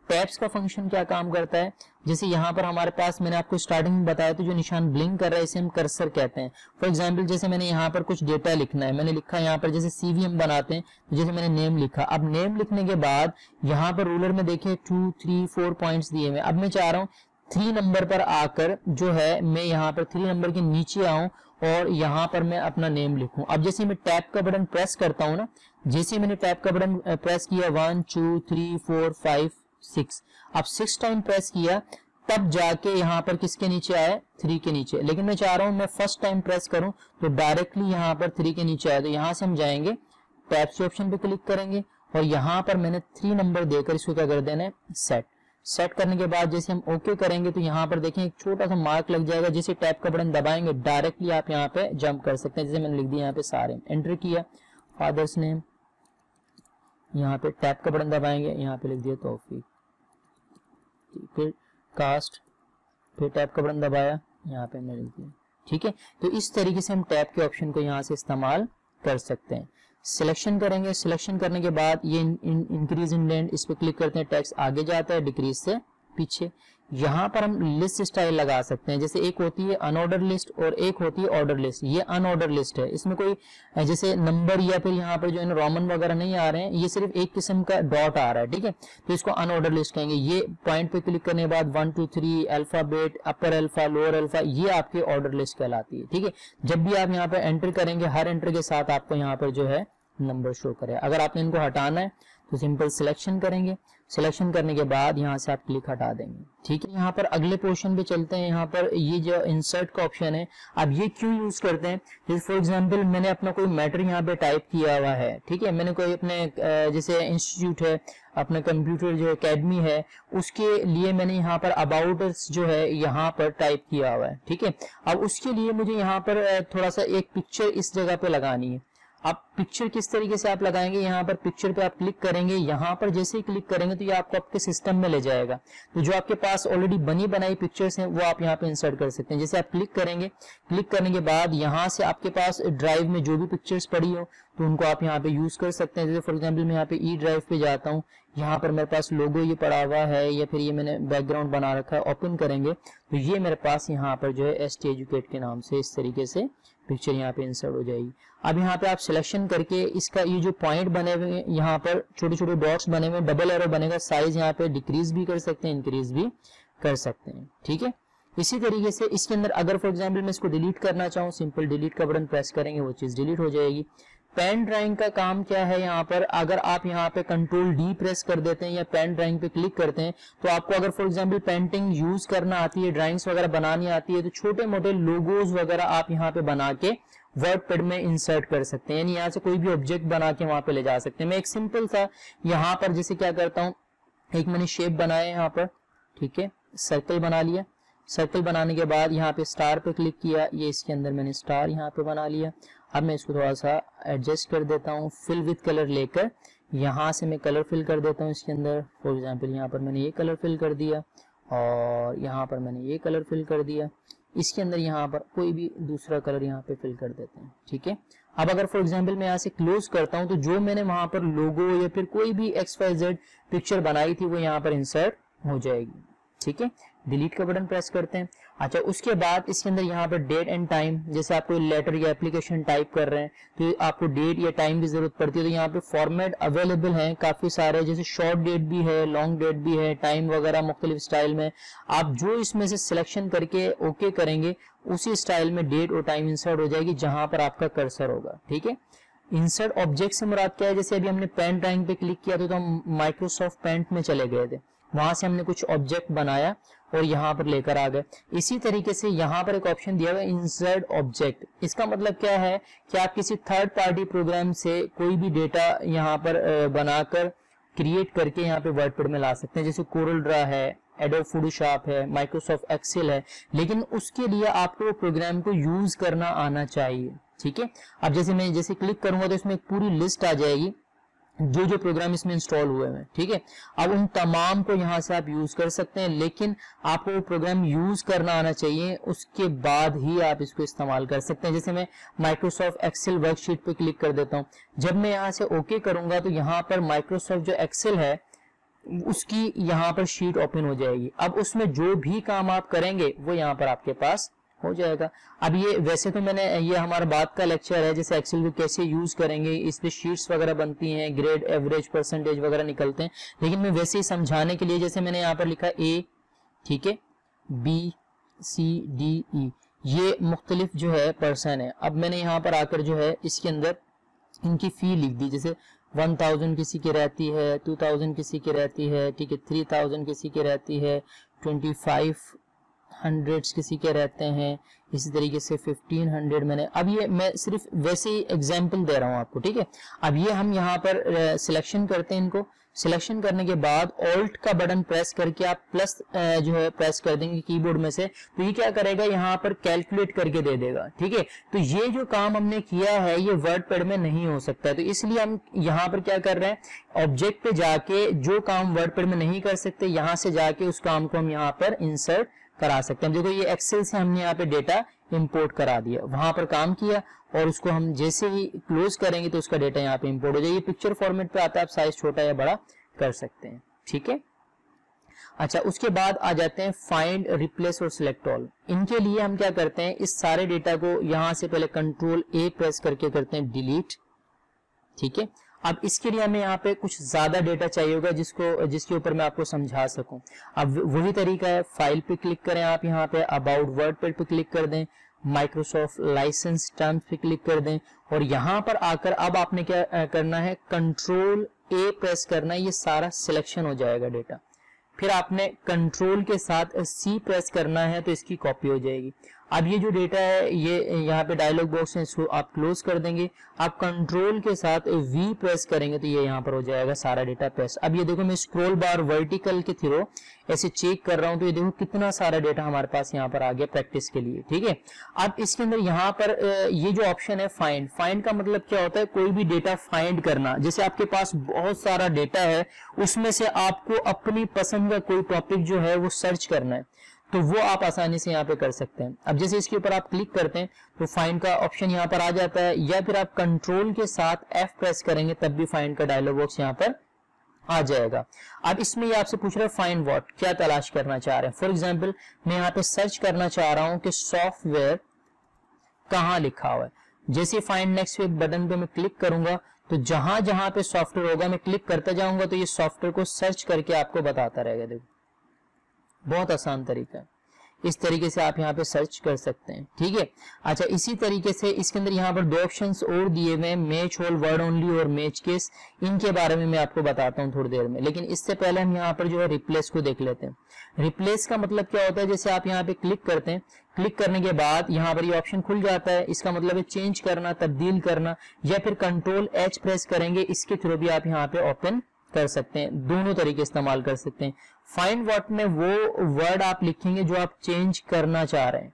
टैब्स का फंक्शन क्या काम करता है, जैसे यहाँ पर हमारे पास मैंने आपको स्टार्टिंग में बताया तो जो निशान ब्लिंक कर रहा है इसे हम कर्सर कहते हैं। फॉर एग्जांपल जैसे मैंने यहाँ पर कुछ डेटा लिखना है, मैंने लिखा यहाँ पर जैसे सीवी हम बनाते हैं तो जैसे मैंने नेम लिखा, अब नेम लिखने के बाद यहाँ पर रूलर में देखिए 2 3 4 पॉइंट्स दिए हुए। अब मैं चाह रहा हूँ 3 नंबर पर आकर जो है मैं यहाँ पर 3 नंबर के नीचे आऊं और यहाँ पर मैं अपना नेम लिखूं। अब जैसे मैं टैब का बटन प्रेस करता हूं ना, जैसे मैंने टैब का बटन प्रेस किया 1 2 3 4 5 6, अब 6 टाइम प्रेस किया तब जाके यहाँ पर किसके नीचे आए, 3 के नीचे। लेकिन मैं चाह रहा हूं मैं फर्स्ट टाइम प्रेस करूं तो डायरेक्टली यहाँ पर 3 के नीचे आए, तो यहाँ से हम जाएंगे टैब्स के ऑप्शन पे क्लिक करेंगे और यहाँ पर मैंने 3 नंबर देकर इसको क्या कर देना है, सेट करने के बाद जैसे हम ओके करेंगे तो यहाँ पर देखें एक छोटा सा मार्क लग जाएगा। जैसे टैब का बटन दबाएंगे डायरेक्टली आप यहाँ पे जंप कर सकते हैं। जैसे मैंने लिख दिया यहाँ पे सारे, एंटर किया फादर्स नेम, यहाँ पे टैब का बटन दबाएंगे, यहाँ पे लिख दिया तौफीक, फिर कास्ट, फिर टैब का बटन दबाया, यहाँ पे हमने लिख दिया। ठीक है, तो इस तरीके से हम टैब के ऑप्शन को यहाँ से इस्तेमाल कर सकते हैं। सिलेक्शन करेंगे, सिलेक्शन करने के बाद ये इंक्रीज इंडेंट, इस पे क्लिक करते हैं, टेक्स्ट आगे जाता है डिक्रीज से पीछे। यहाँ पर हम लिस्ट स्टाइल लगा सकते हैं, जैसे एक होती है अनऑर्डर लिस्ट और एक होती है ऑर्डर लिस्ट। ये अनऑर्डर लिस्ट है, इसमें कोई जैसे नंबर या फिर यहाँ पर जो है रोमन वगैरह नहीं आ रहे हैं, ये सिर्फ एक किस्म का डॉट आ रहा है। ठीक है, तो इसको अनऑर्डर लिस्ट कहेंगे। ये पॉइंट पे क्लिक करने के बाद 1 2 3 अल्फाबेट, अपर अल्फा लोअर अल्फा, ये आपकी ऑर्डर लिस्ट कहलाती है। ठीक है, जब भी आप यहाँ पर एंटर करेंगे हर एंटर के साथ आपको यहाँ पर जो है नंबर शो करे। अगर आपने इनको हटाना है तो सिंपल सिलेक्शन करेंगे, सिलेक्शन करने के बाद यहाँ से आप क्लिक हटा देंगे। ठीक है, यहाँ पर अगले पोर्शन पे चलते हैं। यहाँ पर ये जो इंसर्ट का ऑप्शन है, अब ये क्यों यूज करते हैं, जैसे फॉर एग्जांपल मैंने अपना कोई मैटर यहाँ पे टाइप किया हुआ है। ठीक है, मैंने कोई अपने जैसे इंस्टीट्यूट है, अपना कंप्यूटर जो एकेडमी है, उसके लिए मैंने यहाँ पर अबाउट जो है यहाँ पर टाइप किया हुआ है। ठीक है, अब उसके लिए मुझे यहाँ पर थोड़ा सा एक पिक्चर इस जगह पे लगानी है। आप पिक्चर किस तरीके से आप लगाएंगे, यहाँ पर पिक्चर पे आप क्लिक करेंगे, यहाँ पर जैसे ही क्लिक करेंगे तो ये आपको आपके सिस्टम में ले जाएगा। तो जो आपके पास ऑलरेडी बनी बनाई पिक्चर्स हैं वो आप यहाँ पे इंसर्ट कर सकते हैं। जैसे आप क्लिक करेंगे, क्लिक करने के बाद यहाँ से आपके पास ड्राइव में जो भी पिक्चर्स पड़ी हो तो उनको आप यहाँ पे यूज कर सकते हैं। जैसे फॉर एग्जाम्पल मैं यहाँ पे ई ड्राइव पे जाता हूँ, यहाँ पर मेरे पास लोगो ये पड़ा हुआ है या फिर ये मैंने बैकग्राउंड बना रखा है, ओपन करेंगे तो ये मेरे पास यहाँ पर जो है ST एजुकेट के नाम से इस तरीके से पिक्चर यहाँ पे इंसर्ट हो जाएगी। अब यहाँ पे आप सिलेक्शन करके इसका ये जो पॉइंट बने हुए हैं, यहाँ पर छोटे छोटे डॉट्स बने हुए, डबल एरो बनेगा, साइज यहाँ पे डिक्रीज भी कर सकते हैं, इंक्रीज भी कर सकते हैं। ठीक है, इसी तरीके से इसके अंदर अगर फॉर एग्जाम्पल मैं इसको डिलीट करना चाहूँ, सिंपल डिलीट का बटन प्रेस करेंगे, वो चीज डिलीट हो जाएगी। पेन ड्राइंग का काम क्या है, यहाँ पर अगर आप यहाँ पे कंट्रोल D प्रेस कर देते हैं या पेन ड्राइंग पे क्लिक करते हैं तो आपको अगर फॉर एग्जांपल पेंटिंग यूज करना आती है, ड्राइंग्स वगैरह बनानी आती है, तो छोटे मोटे लोगोज वगैरह आप यहाँ पे बना के वर्डपैड में इंसर्ट कर सकते हैं, यानी यहाँ से कोई भी ऑब्जेक्ट बना के वहां पे ले जा सकते हैं। मैं एक सिंपल सा यहाँ पर जैसे क्या करता हूँ, एक मैंने शेप बनाया यहाँ पर, ठीक है, सर्कल बना लिया। सर्कल बनाने के बाद यहाँ पे स्टार पे क्लिक किया, ये इसके अंदर मैंने स्टार यहाँ पे बना लिया। अब मैं इसको थोड़ा सा एडजस्ट कर देता हूँ, फिल विथ कलर लेकर यहाँ से मैं कलर फिल कर देता हूँ इसके अंदर। फॉर एग्जांपल यहाँ पर मैंने ये कलर फिल कर दिया और यहाँ पर मैंने ये कलर फिल कर दिया। इसके अंदर यहाँ पर कोई भी दूसरा कलर यहाँ पे फिल कर देते हैं। ठीक है, अब अगर फॉर एग्जांपल मैं यहाँ से क्लोज करता हूँ तो जो मैंने वहां पर लोगो या फिर कोई भी XYZ पिक्चर बनाई थी वो यहाँ पर इंसर्ट हो जाएगी। ठीक है, डिलीट का बटन प्रेस करते हैं। अच्छा, उसके बाद इसके अंदर यहाँ पर डेट एंड टाइम, जैसे आप कोई लेटर या एप्लीकेशन टाइप कर रहे हैं तो आपको डेट या टाइम की जरूरत पड़ती है, तो यहाँ पे फॉर्मेट अवेलेबल हैं काफी सारे, जैसे शॉर्ट डेट भी है, लॉन्ग डेट भी है, टाइम वगैरह मुख्तलिफ स्टाइल में। आप जो इसमें से सिलेक्शन करके ओके करेंगे उसी स्टाइल में डेट और टाइम इंसर्ट हो जाएगी जहां पर आपका कर्सर होगा। ठीक है, इंसर्ट ऑब्जेक्ट से मुराद क्या है, जैसे अभी हमने पेन ड्राइंग पे क्लिक किया तो हम माइक्रोसॉफ्ट पेंट में चले गए थे, वहां से हमने कुछ ऑब्जेक्ट बनाया और यहाँ पर लेकर आ गए। इसी तरीके से यहाँ पर एक ऑप्शन दिया हुआ है इंसर्ट ऑब्जेक्ट। इसका मतलब क्या है कि आप किसी थर्ड पार्टी प्रोग्राम से कोई भी डेटा यहाँ पर बनाकर क्रिएट करके यहाँ पे वर्डपैड में ला सकते हैं। जैसे कोरल ड्रा है, एडोब फोटोशॉप है, माइक्रोसॉफ्ट एक्सेल है, लेकिन उसके लिए आपको वो प्रोग्राम को यूज करना आना चाहिए। ठीक है, अब जैसे मैं जैसे क्लिक करूंगा तो इसमें एक पूरी लिस्ट आ जाएगी जो जो प्रोग्राम इसमें इंस्टॉल हुए हैं। ठीक है, अब उन तमाम को यहाँ से आप यूज कर सकते हैं, लेकिन आपको वो प्रोग्राम यूज करना आना चाहिए, उसके बाद ही आप इसको इस्तेमाल कर सकते हैं। जैसे मैं माइक्रोसॉफ्ट एक्सेल वर्कशीट पे क्लिक कर देता हूँ, जब मैं यहाँ से ओके करूंगा तो यहाँ पर माइक्रोसॉफ्ट जो एक्सेल है उसकी यहाँ पर शीट ओपन हो जाएगी। अब उसमें जो भी काम आप करेंगे वो यहाँ पर आपके पास हो जाएगा। अब ये वैसे तो मैंने ये हमारा बात का लेक्चर है, जैसे एक्सेल को कैसे यूज करेंगे, इस पे शीट्स वगैरह बनती हैं, ग्रेड, एवरेज, परसेंटेज वगैरह निकलते हैं, लेकिन मैं वैसे ही समझाने के लिए जैसे मैंने यहाँ पर लिखा ए, ठीक है, बी, सी, डी, ई, ये मुख्तलिफ जो है पर्सन है। अब मैंने यहाँ पर आकर जो है इसके अंदर इनकी फी लिख दी, जैसे 1000 किसी की रहती है, 2000 किसी की रहती है, ठीक है, 3000 किसी की रहती है, 2500 किसी के रहते हैं, इसी तरीके से 1500 मैंने, अब ये मैं सिर्फ वैसे ही एग्जांपल दे रहा हूं आपको। ठीक है, अब ये हम यहाँ पर सिलेक्शन करते हैं, इनको सिलेक्शन करने के बाद ऑल्ट का बटन प्रेस करके आप प्लस जो है प्रेस कर देंगे कीबोर्ड में से, तो ये क्या करेगा, यहाँ पर कैलकुलेट करके दे देगा। ठीक है, तो ये जो काम हमने किया है ये वर्डपैड में नहीं हो सकता है, तो इसलिए हम यहाँ पर क्या कर रहे हैं, ऑब्जेक्ट पे जाके जो काम वर्डपैड में नहीं कर सकते, यहाँ से जाके उस काम को हम यहाँ पर इंसर्ट करा सकते हैं। देखो ये एक्सेल से हमने यहाँ पे डेटा इंपोर्ट करा दिया, वहां पर काम किया, और उसको हम जैसे ही क्लोज करेंगे तो उसका डेटा यहाँ पे इंपोर्ट हो जाएगा। पिक्चर फॉर्मेट पे आता है, आप साइज छोटा या बड़ा कर सकते हैं। ठीक है, अच्छा, उसके बाद आ जाते हैं फाइंड, रिप्लेस और सिलेक्ट ऑल। इनके लिए हम क्या करते हैं, इस सारे डेटा को यहाँ से पहले कंट्रोल ए प्रेस करके करते हैं डिलीट। ठीक है, अब इसके लिए हमें यहाँ पे कुछ ज्यादा डेटा चाहिए होगा जिसके ऊपर मैं आपको समझा सकूं। अब वही तरीका है, फाइल पे क्लिक करें आप, यहाँ पे अबाउट वर्डपैड पे क्लिक कर दें, माइक्रोसॉफ्ट लाइसेंस टर्म्स पे क्लिक कर दें, और यहाँ पर आकर अब आपने क्या करना है, कंट्रोल ए प्रेस करना है, ये सारा सिलेक्शन हो जाएगा डेटा। फिर आपने कंट्रोल के साथ सी प्रेस करना है तो इसकी कॉपी हो जाएगी। अब ये जो डेटा है ये यहाँ पे डायलॉग बॉक्स है, इसको आप क्लोज कर देंगे, आप कंट्रोल के साथ वी प्रेस करेंगे तो ये यहाँ पर हो जाएगा सारा डेटा प्रेस। अब ये देखो मैं स्क्रॉल बार वर्टिकल के थ्रू ऐसे चेक कर रहा हूँ तो ये देखो कितना सारा डेटा हमारे पास यहाँ पर आ गया प्रैक्टिस के लिए। ठीक है, अब इसके अंदर यहाँ पर ये जो ऑप्शन है फाइंड, फाइंड का मतलब क्या होता है, कोई भी डेटा फाइंड करना। जैसे आपके पास बहुत सारा डेटा है, उसमें से आपको अपनी पसंद का कोई टॉपिक जो है वो सर्च करना है, तो वो आप आसानी से यहाँ पे कर सकते हैं। अब जैसे इसके ऊपर आप क्लिक करते हैं तो फाइंड का ऑप्शन यहाँ पर आ जाता है, या फिर आप कंट्रोल के साथ एफ प्रेस करेंगे तब भी फाइंड का डायलॉग बॉक्स यहाँ पर आ जाएगा। अब इसमें ये आपसे पूछ रहा है फाइंड व्हाट, क्या तलाश करना चाह रहे हैं। फॉर एग्जाम्पल मैं यहाँ पे सर्च करना चाह रहा हूँ कि सॉफ्टवेयर कहाँ लिखा हुआ है। जैसे फाइंड नेक्स्ट बटन पे मैं क्लिक करूंगा तो जहां जहां पे सॉफ्टवेयर होगा मैं क्लिक करता जाऊंगा तो ये सॉफ्टवेयर को सर्च करके आपको बताता रहेगा। देखो बहुत आसान तरीका है, इस तरीके से आप यहाँ पे सर्च कर सकते हैं। ठीक है, अच्छा, इसी तरीके से इसके अंदर यहाँ पर 2 ऑप्शंस और दिए हुए हैं, मैच ऑल, वर्ड ओनली और मैच केस। इनके बारे में मैं आपको बताता हूँ थोड़ी देर में, लेकिन इससे पहले हम यहाँ पर जो है रिप्लेस को देख लेते हैं। रिप्लेस का मतलब क्या होता है, जैसे आप यहाँ पे क्लिक करते हैं, क्लिक करने के बाद यहाँ पर ये ऑप्शन खुल जाता है, इसका मतलब है चेंज करना, तब्दील करना, या फिर कंट्रोल एच प्रेस करेंगे, इसके थ्रू भी आप यहाँ पे ओपन कर सकते हैं। दोनों तरीके इस्तेमाल कर सकते हैं। फाइंड व्हाट में वो वर्ड आप लिखेंगे जो आप चेंज करना चाह रहे हैं,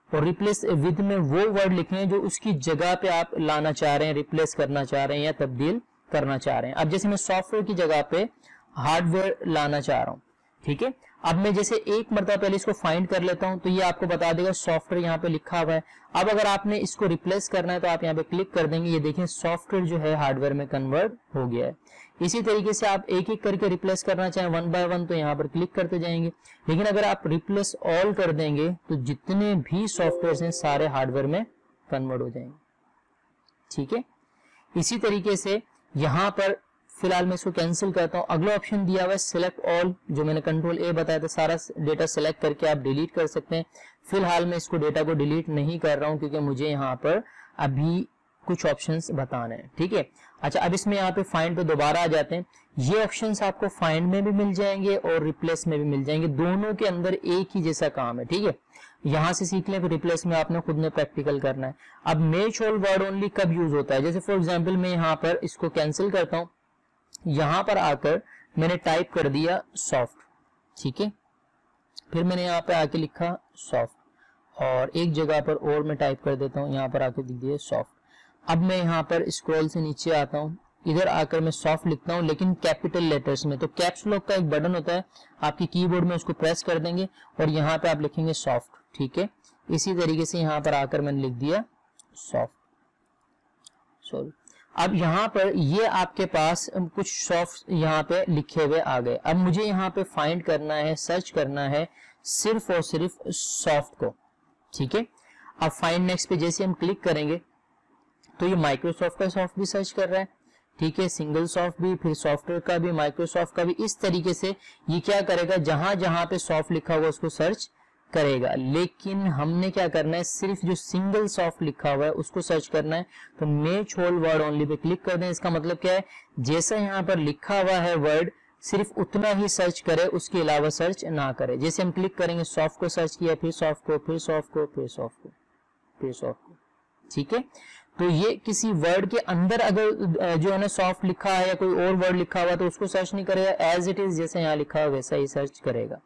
और रिप्लेस विद में वो वर्ड लिखेंगे जो उसकी जगह पे आप लाना चाह रहे हैं, रिप्लेस करना चाह रहे हैं या तब्दील करना चाह रहे हैं। अब जैसे मैं सॉफ्टवेयर की जगह पे हार्डवेयर लाना चाह रहा हूं, ठीक है, अब मैं जैसे एक मरतबा पहले इसको फाइंड कर लेता हूं तो ये आपको बता देगा सॉफ्टवेयर यहाँ पे लिखा हुआ है। अब अगर आपने इसको रिप्लेस करना है तो आप यहाँ पे क्लिक कर देंगे, ये देखें सॉफ्टवेयर जो है हार्डवेयर में कन्वर्ट हो गया है। इसी तरीके से आप एक एक करके रिप्लेस करना चाहें 1 बाय 1 तो यहाँ पर क्लिक करते जाएंगे, लेकिन अगर आप रिप्लेस ऑल कर देंगे तो जितने भी सॉफ्टवेयर हैं सारे हार्डवेयर में कन्वर्ट हो जाएंगे। ठीक है, इसी तरीके से यहाँ पर फिलहाल मैं इसको कैंसिल करता हूं। अगला ऑप्शन दिया हुआ है सिलेक्ट ऑल, जो मैंने कंट्रोल ए बताया था, सारा डेटा सिलेक्ट करके आप डिलीट कर सकते हैं। फिलहाल मैं इसको डेटा को डिलीट नहीं कर रहा हूं क्योंकि मुझे यहाँ पर अभी कुछ ऑप्शंस बताने हैं। ठीक है, अच्छा, अब इसमें यहाँ पे फाइंड पे दोबारा आ जाते हैं। ये ऑप्शंस आपको फाइंड में भी मिल जाएंगे और रिप्लेस में भी मिल जाएंगे, दोनों के अंदर एक ही जैसा काम है। ठीक है, यहां से सीख लें, रिप्लेस में आपने खुद में प्रैक्टिकल करना है। अब मैच ऑल वर्ड ओनली कब यूज होता है, जैसे फॉर एग्जाम्पल मैं यहाँ पर इसको कैंसिल करता हूँ, यहां पर आकर मैंने टाइप कर दिया सॉफ्ट, ठीक है, फिर मैंने यहाँ पे आके लिखा सॉफ्ट और एक जगह पर और मैं टाइप कर देता हूँ, यहाँ पर आके लिख दिया सॉफ्ट। अब मैं यहाँ पर स्क्रॉल से नीचे आता हूँ, इधर आकर मैं सॉफ्ट लिखता हूँ लेकिन कैपिटल लेटर्स में। तो कैप्स लॉक का एक बटन होता है आपकी कीबोर्ड में, उसको प्रेस कर देंगे और यहाँ पे आप लिखेंगे सॉफ्ट, ठीक है। इसी तरीके से यहाँ पर आकर मैंने लिख दिया सॉफ्ट, सॉरी। अब यहाँ पर ये आपके पास कुछ सॉफ्ट यहाँ पे लिखे हुए आ गए। अब मुझे यहाँ पे फाइंड करना है, सर्च करना है सिर्फ और सिर्फ सॉफ्ट को, ठीक है। अब फाइंड नेक्स्ट पे जैसे हम क्लिक करेंगे तो ये माइक्रोसॉफ्ट का सॉफ्ट भी सर्च कर रहा है, ठीक है, सिंगल सॉफ्ट भी, फिर सॉफ्टवेयर का भी, माइक्रोसॉफ्ट का भी। इस तरीके से ये क्या करेगा, जहां जहां पे सॉफ्ट लिखा हुआ उसको सर्च करेगा। लेकिन हमने क्या करना है, सिर्फ जो सिंगल सॉफ्ट लिखा हुआ है उसको सर्च करना है। तो match whole word only pay click कर दें। इसका मतलब क्या है, जैसा यहाँ पर लिखा हुआ है वर्ड सिर्फ उतना ही सर्च करे, उसके अलावा सर्च ना करे। जैसे हम क्लिक करेंगे, सॉफ्ट को सर्च किया, फिर सॉफ्ट को, फिर सॉफ्ट को, फिर सॉफ्ट को, फिर सॉफ्ट को, ठीक है। तो ये किसी वर्ड के अंदर अगर जो है ना सॉफ्ट लिखा है या कोई और वर्ड लिखा हुआ तो उसको सर्च नहीं करेगा, एज इट इज जैसे यहाँ लिखा है वैसा ही सर्च करेगा।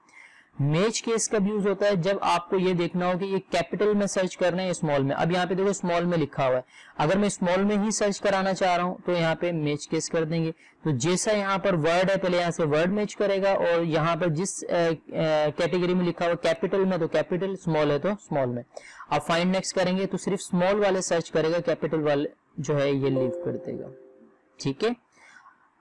मैच केस कब यूज होता है, जब आपको ये देखना हो कि ये कैपिटल में सर्च करना है स्मॉल में। अब यहाँ पे देखो स्मॉल में लिखा हुआ है, अगर मैं स्मॉल में ही सर्च कराना चाह रहा हूं तो यहाँ पे मैच केस कर देंगे। तो जैसा यहाँ पर वर्ड है पहले यहाँ से वर्ड मैच करेगा और यहाँ पर जिस कैटेगरी में लिखा हुआ कैपिटल में तो कैपिटल, स्मॉल है तो स्मॉल में। अब फाइंड नेक्स्ट करेंगे तो सिर्फ स्मॉल वाले सर्च करेगा, कैपिटल वाले जो है ये लीव कर देगा, ठीक है।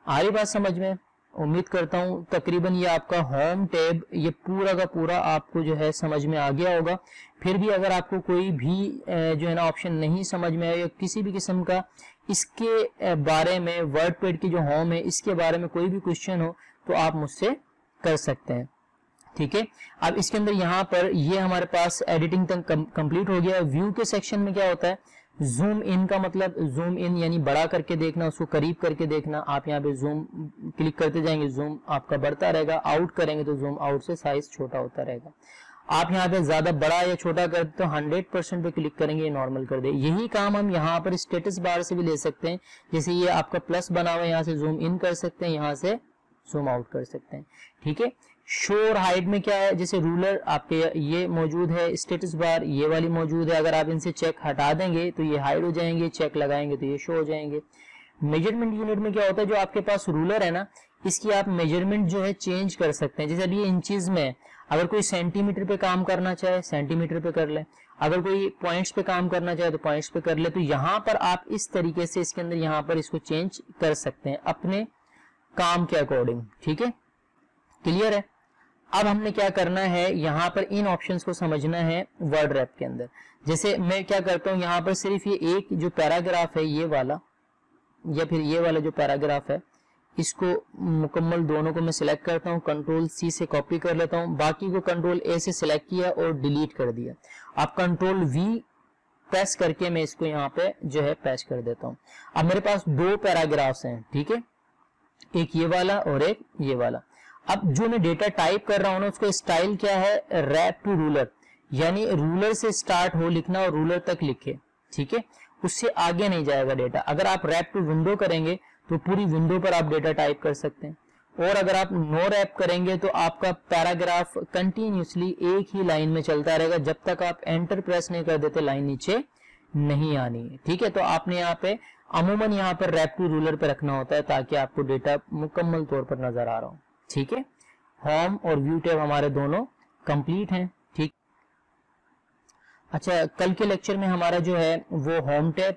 आ रही बात समझ में? उम्मीद करता हूं तकरीबन ये आपका होम टैब ये पूरा का पूरा आपको जो है समझ में आ गया होगा। फिर भी अगर आपको कोई भी जो है ना ऑप्शन नहीं समझ में आया या किसी भी किस्म का इसके बारे में, वर्डपैड की जो होम है इसके बारे में कोई भी क्वेश्चन हो तो आप मुझसे कर सकते हैं, ठीक है। अब इसके अंदर यहाँ पर ये हमारे पास एडिटिंग तक कंप्लीट हो गया। व्यू के सेक्शन में क्या होता है, जूम इन का मतलब जूम इन यानी बड़ा करके देखना, उसको करीब करके देखना। आप यहाँ पे जूम क्लिक करते जाएंगे, जूम आपका बढ़ता रहेगा। आउट करेंगे तो जूम आउट से साइज छोटा होता रहेगा। आप यहाँ पे ज्यादा बड़ा या छोटा करते तो 100% पे क्लिक करेंगे, ये नॉर्मल कर दे। यही काम हम यहाँ पर स्टेटस बार से भी ले सकते हैं। जैसे ये आपका प्लस बना हुआ है, यहाँ से जूम इन कर सकते हैं, यहाँ से जूम आउट कर सकते हैं, ठीक है। शो और हाइड में क्या है, जैसे रूलर आपके ये मौजूद है, स्टेटस बार ये वाली मौजूद है। अगर आप इनसे चेक हटा देंगे तो ये हाइड हो जाएंगे, चेक लगाएंगे तो ये शो हो जाएंगे। मेजरमेंट यूनिट में क्या होता है, जो आपके पास रूलर है ना इसकी आप मेजरमेंट जो है चेंज कर सकते हैं। जैसे अभी ये इंचेस में, अगर कोई सेंटीमीटर पे काम करना चाहे सेंटीमीटर पे कर ले, अगर कोई पॉइंट्स पे काम करना चाहे तो पॉइंट्स पे कर ले। तो यहाँ पर आप इस तरीके से इसके अंदर यहाँ पर इसको चेंज कर सकते हैं अपने काम के अकॉर्डिंग, ठीक है, क्लियर है। अब हमने क्या करना है, यहाँ पर इन ऑप्शंस को समझना है वर्ड रैप के अंदर। जैसे मैं क्या करता हूँ, यहाँ पर सिर्फ ये एक जो पैराग्राफ है ये वाला या फिर ये वाला जो पैराग्राफ है इसको मुकम्मल दोनों को मैं सिलेक्ट करता हूँ, कंट्रोल सी से कॉपी कर लेता हूँ, बाकी को कंट्रोल ए से सिलेक्ट किया और डिलीट कर दिया। अब कंट्रोल वी प्रेस करके मैं इसको यहाँ पे जो है पेस्ट कर देता हूँ। अब मेरे पास दो पैराग्राफ्स हैं, ठीक है, एक ये वाला और एक ये वाला। अब जो मैं डेटा टाइप कर रहा हूं ना उसको स्टाइल क्या है, रैप टू रूलर, यानी रूलर से स्टार्ट हो लिखना और रूलर तक लिखे, ठीक है, उससे आगे नहीं जाएगा डेटा। अगर आप रैप टू विंडो करेंगे तो पूरी विंडो पर आप डेटा टाइप कर सकते हैं, और अगर आप नो रैप करेंगे तो आपका पैराग्राफ कंटिन्यूसली एक ही लाइन में चलता रहेगा, जब तक आप एंटर प्रेस नहीं कर देते लाइन नीचे नहीं आनी है, ठीक है। तो आपने यहाँ पे अमूमन यहाँ पर रैप टू रूलर पे रखना होता है ताकि आपको डेटा मुकम्मल तौर पर नजर आ रहा हो, ठीक है। होम और व्यू टैब हमारे दोनों कंप्लीट हैं, ठीक। अच्छा, कल के लेक्चर में हमारा जो है वो होम टैब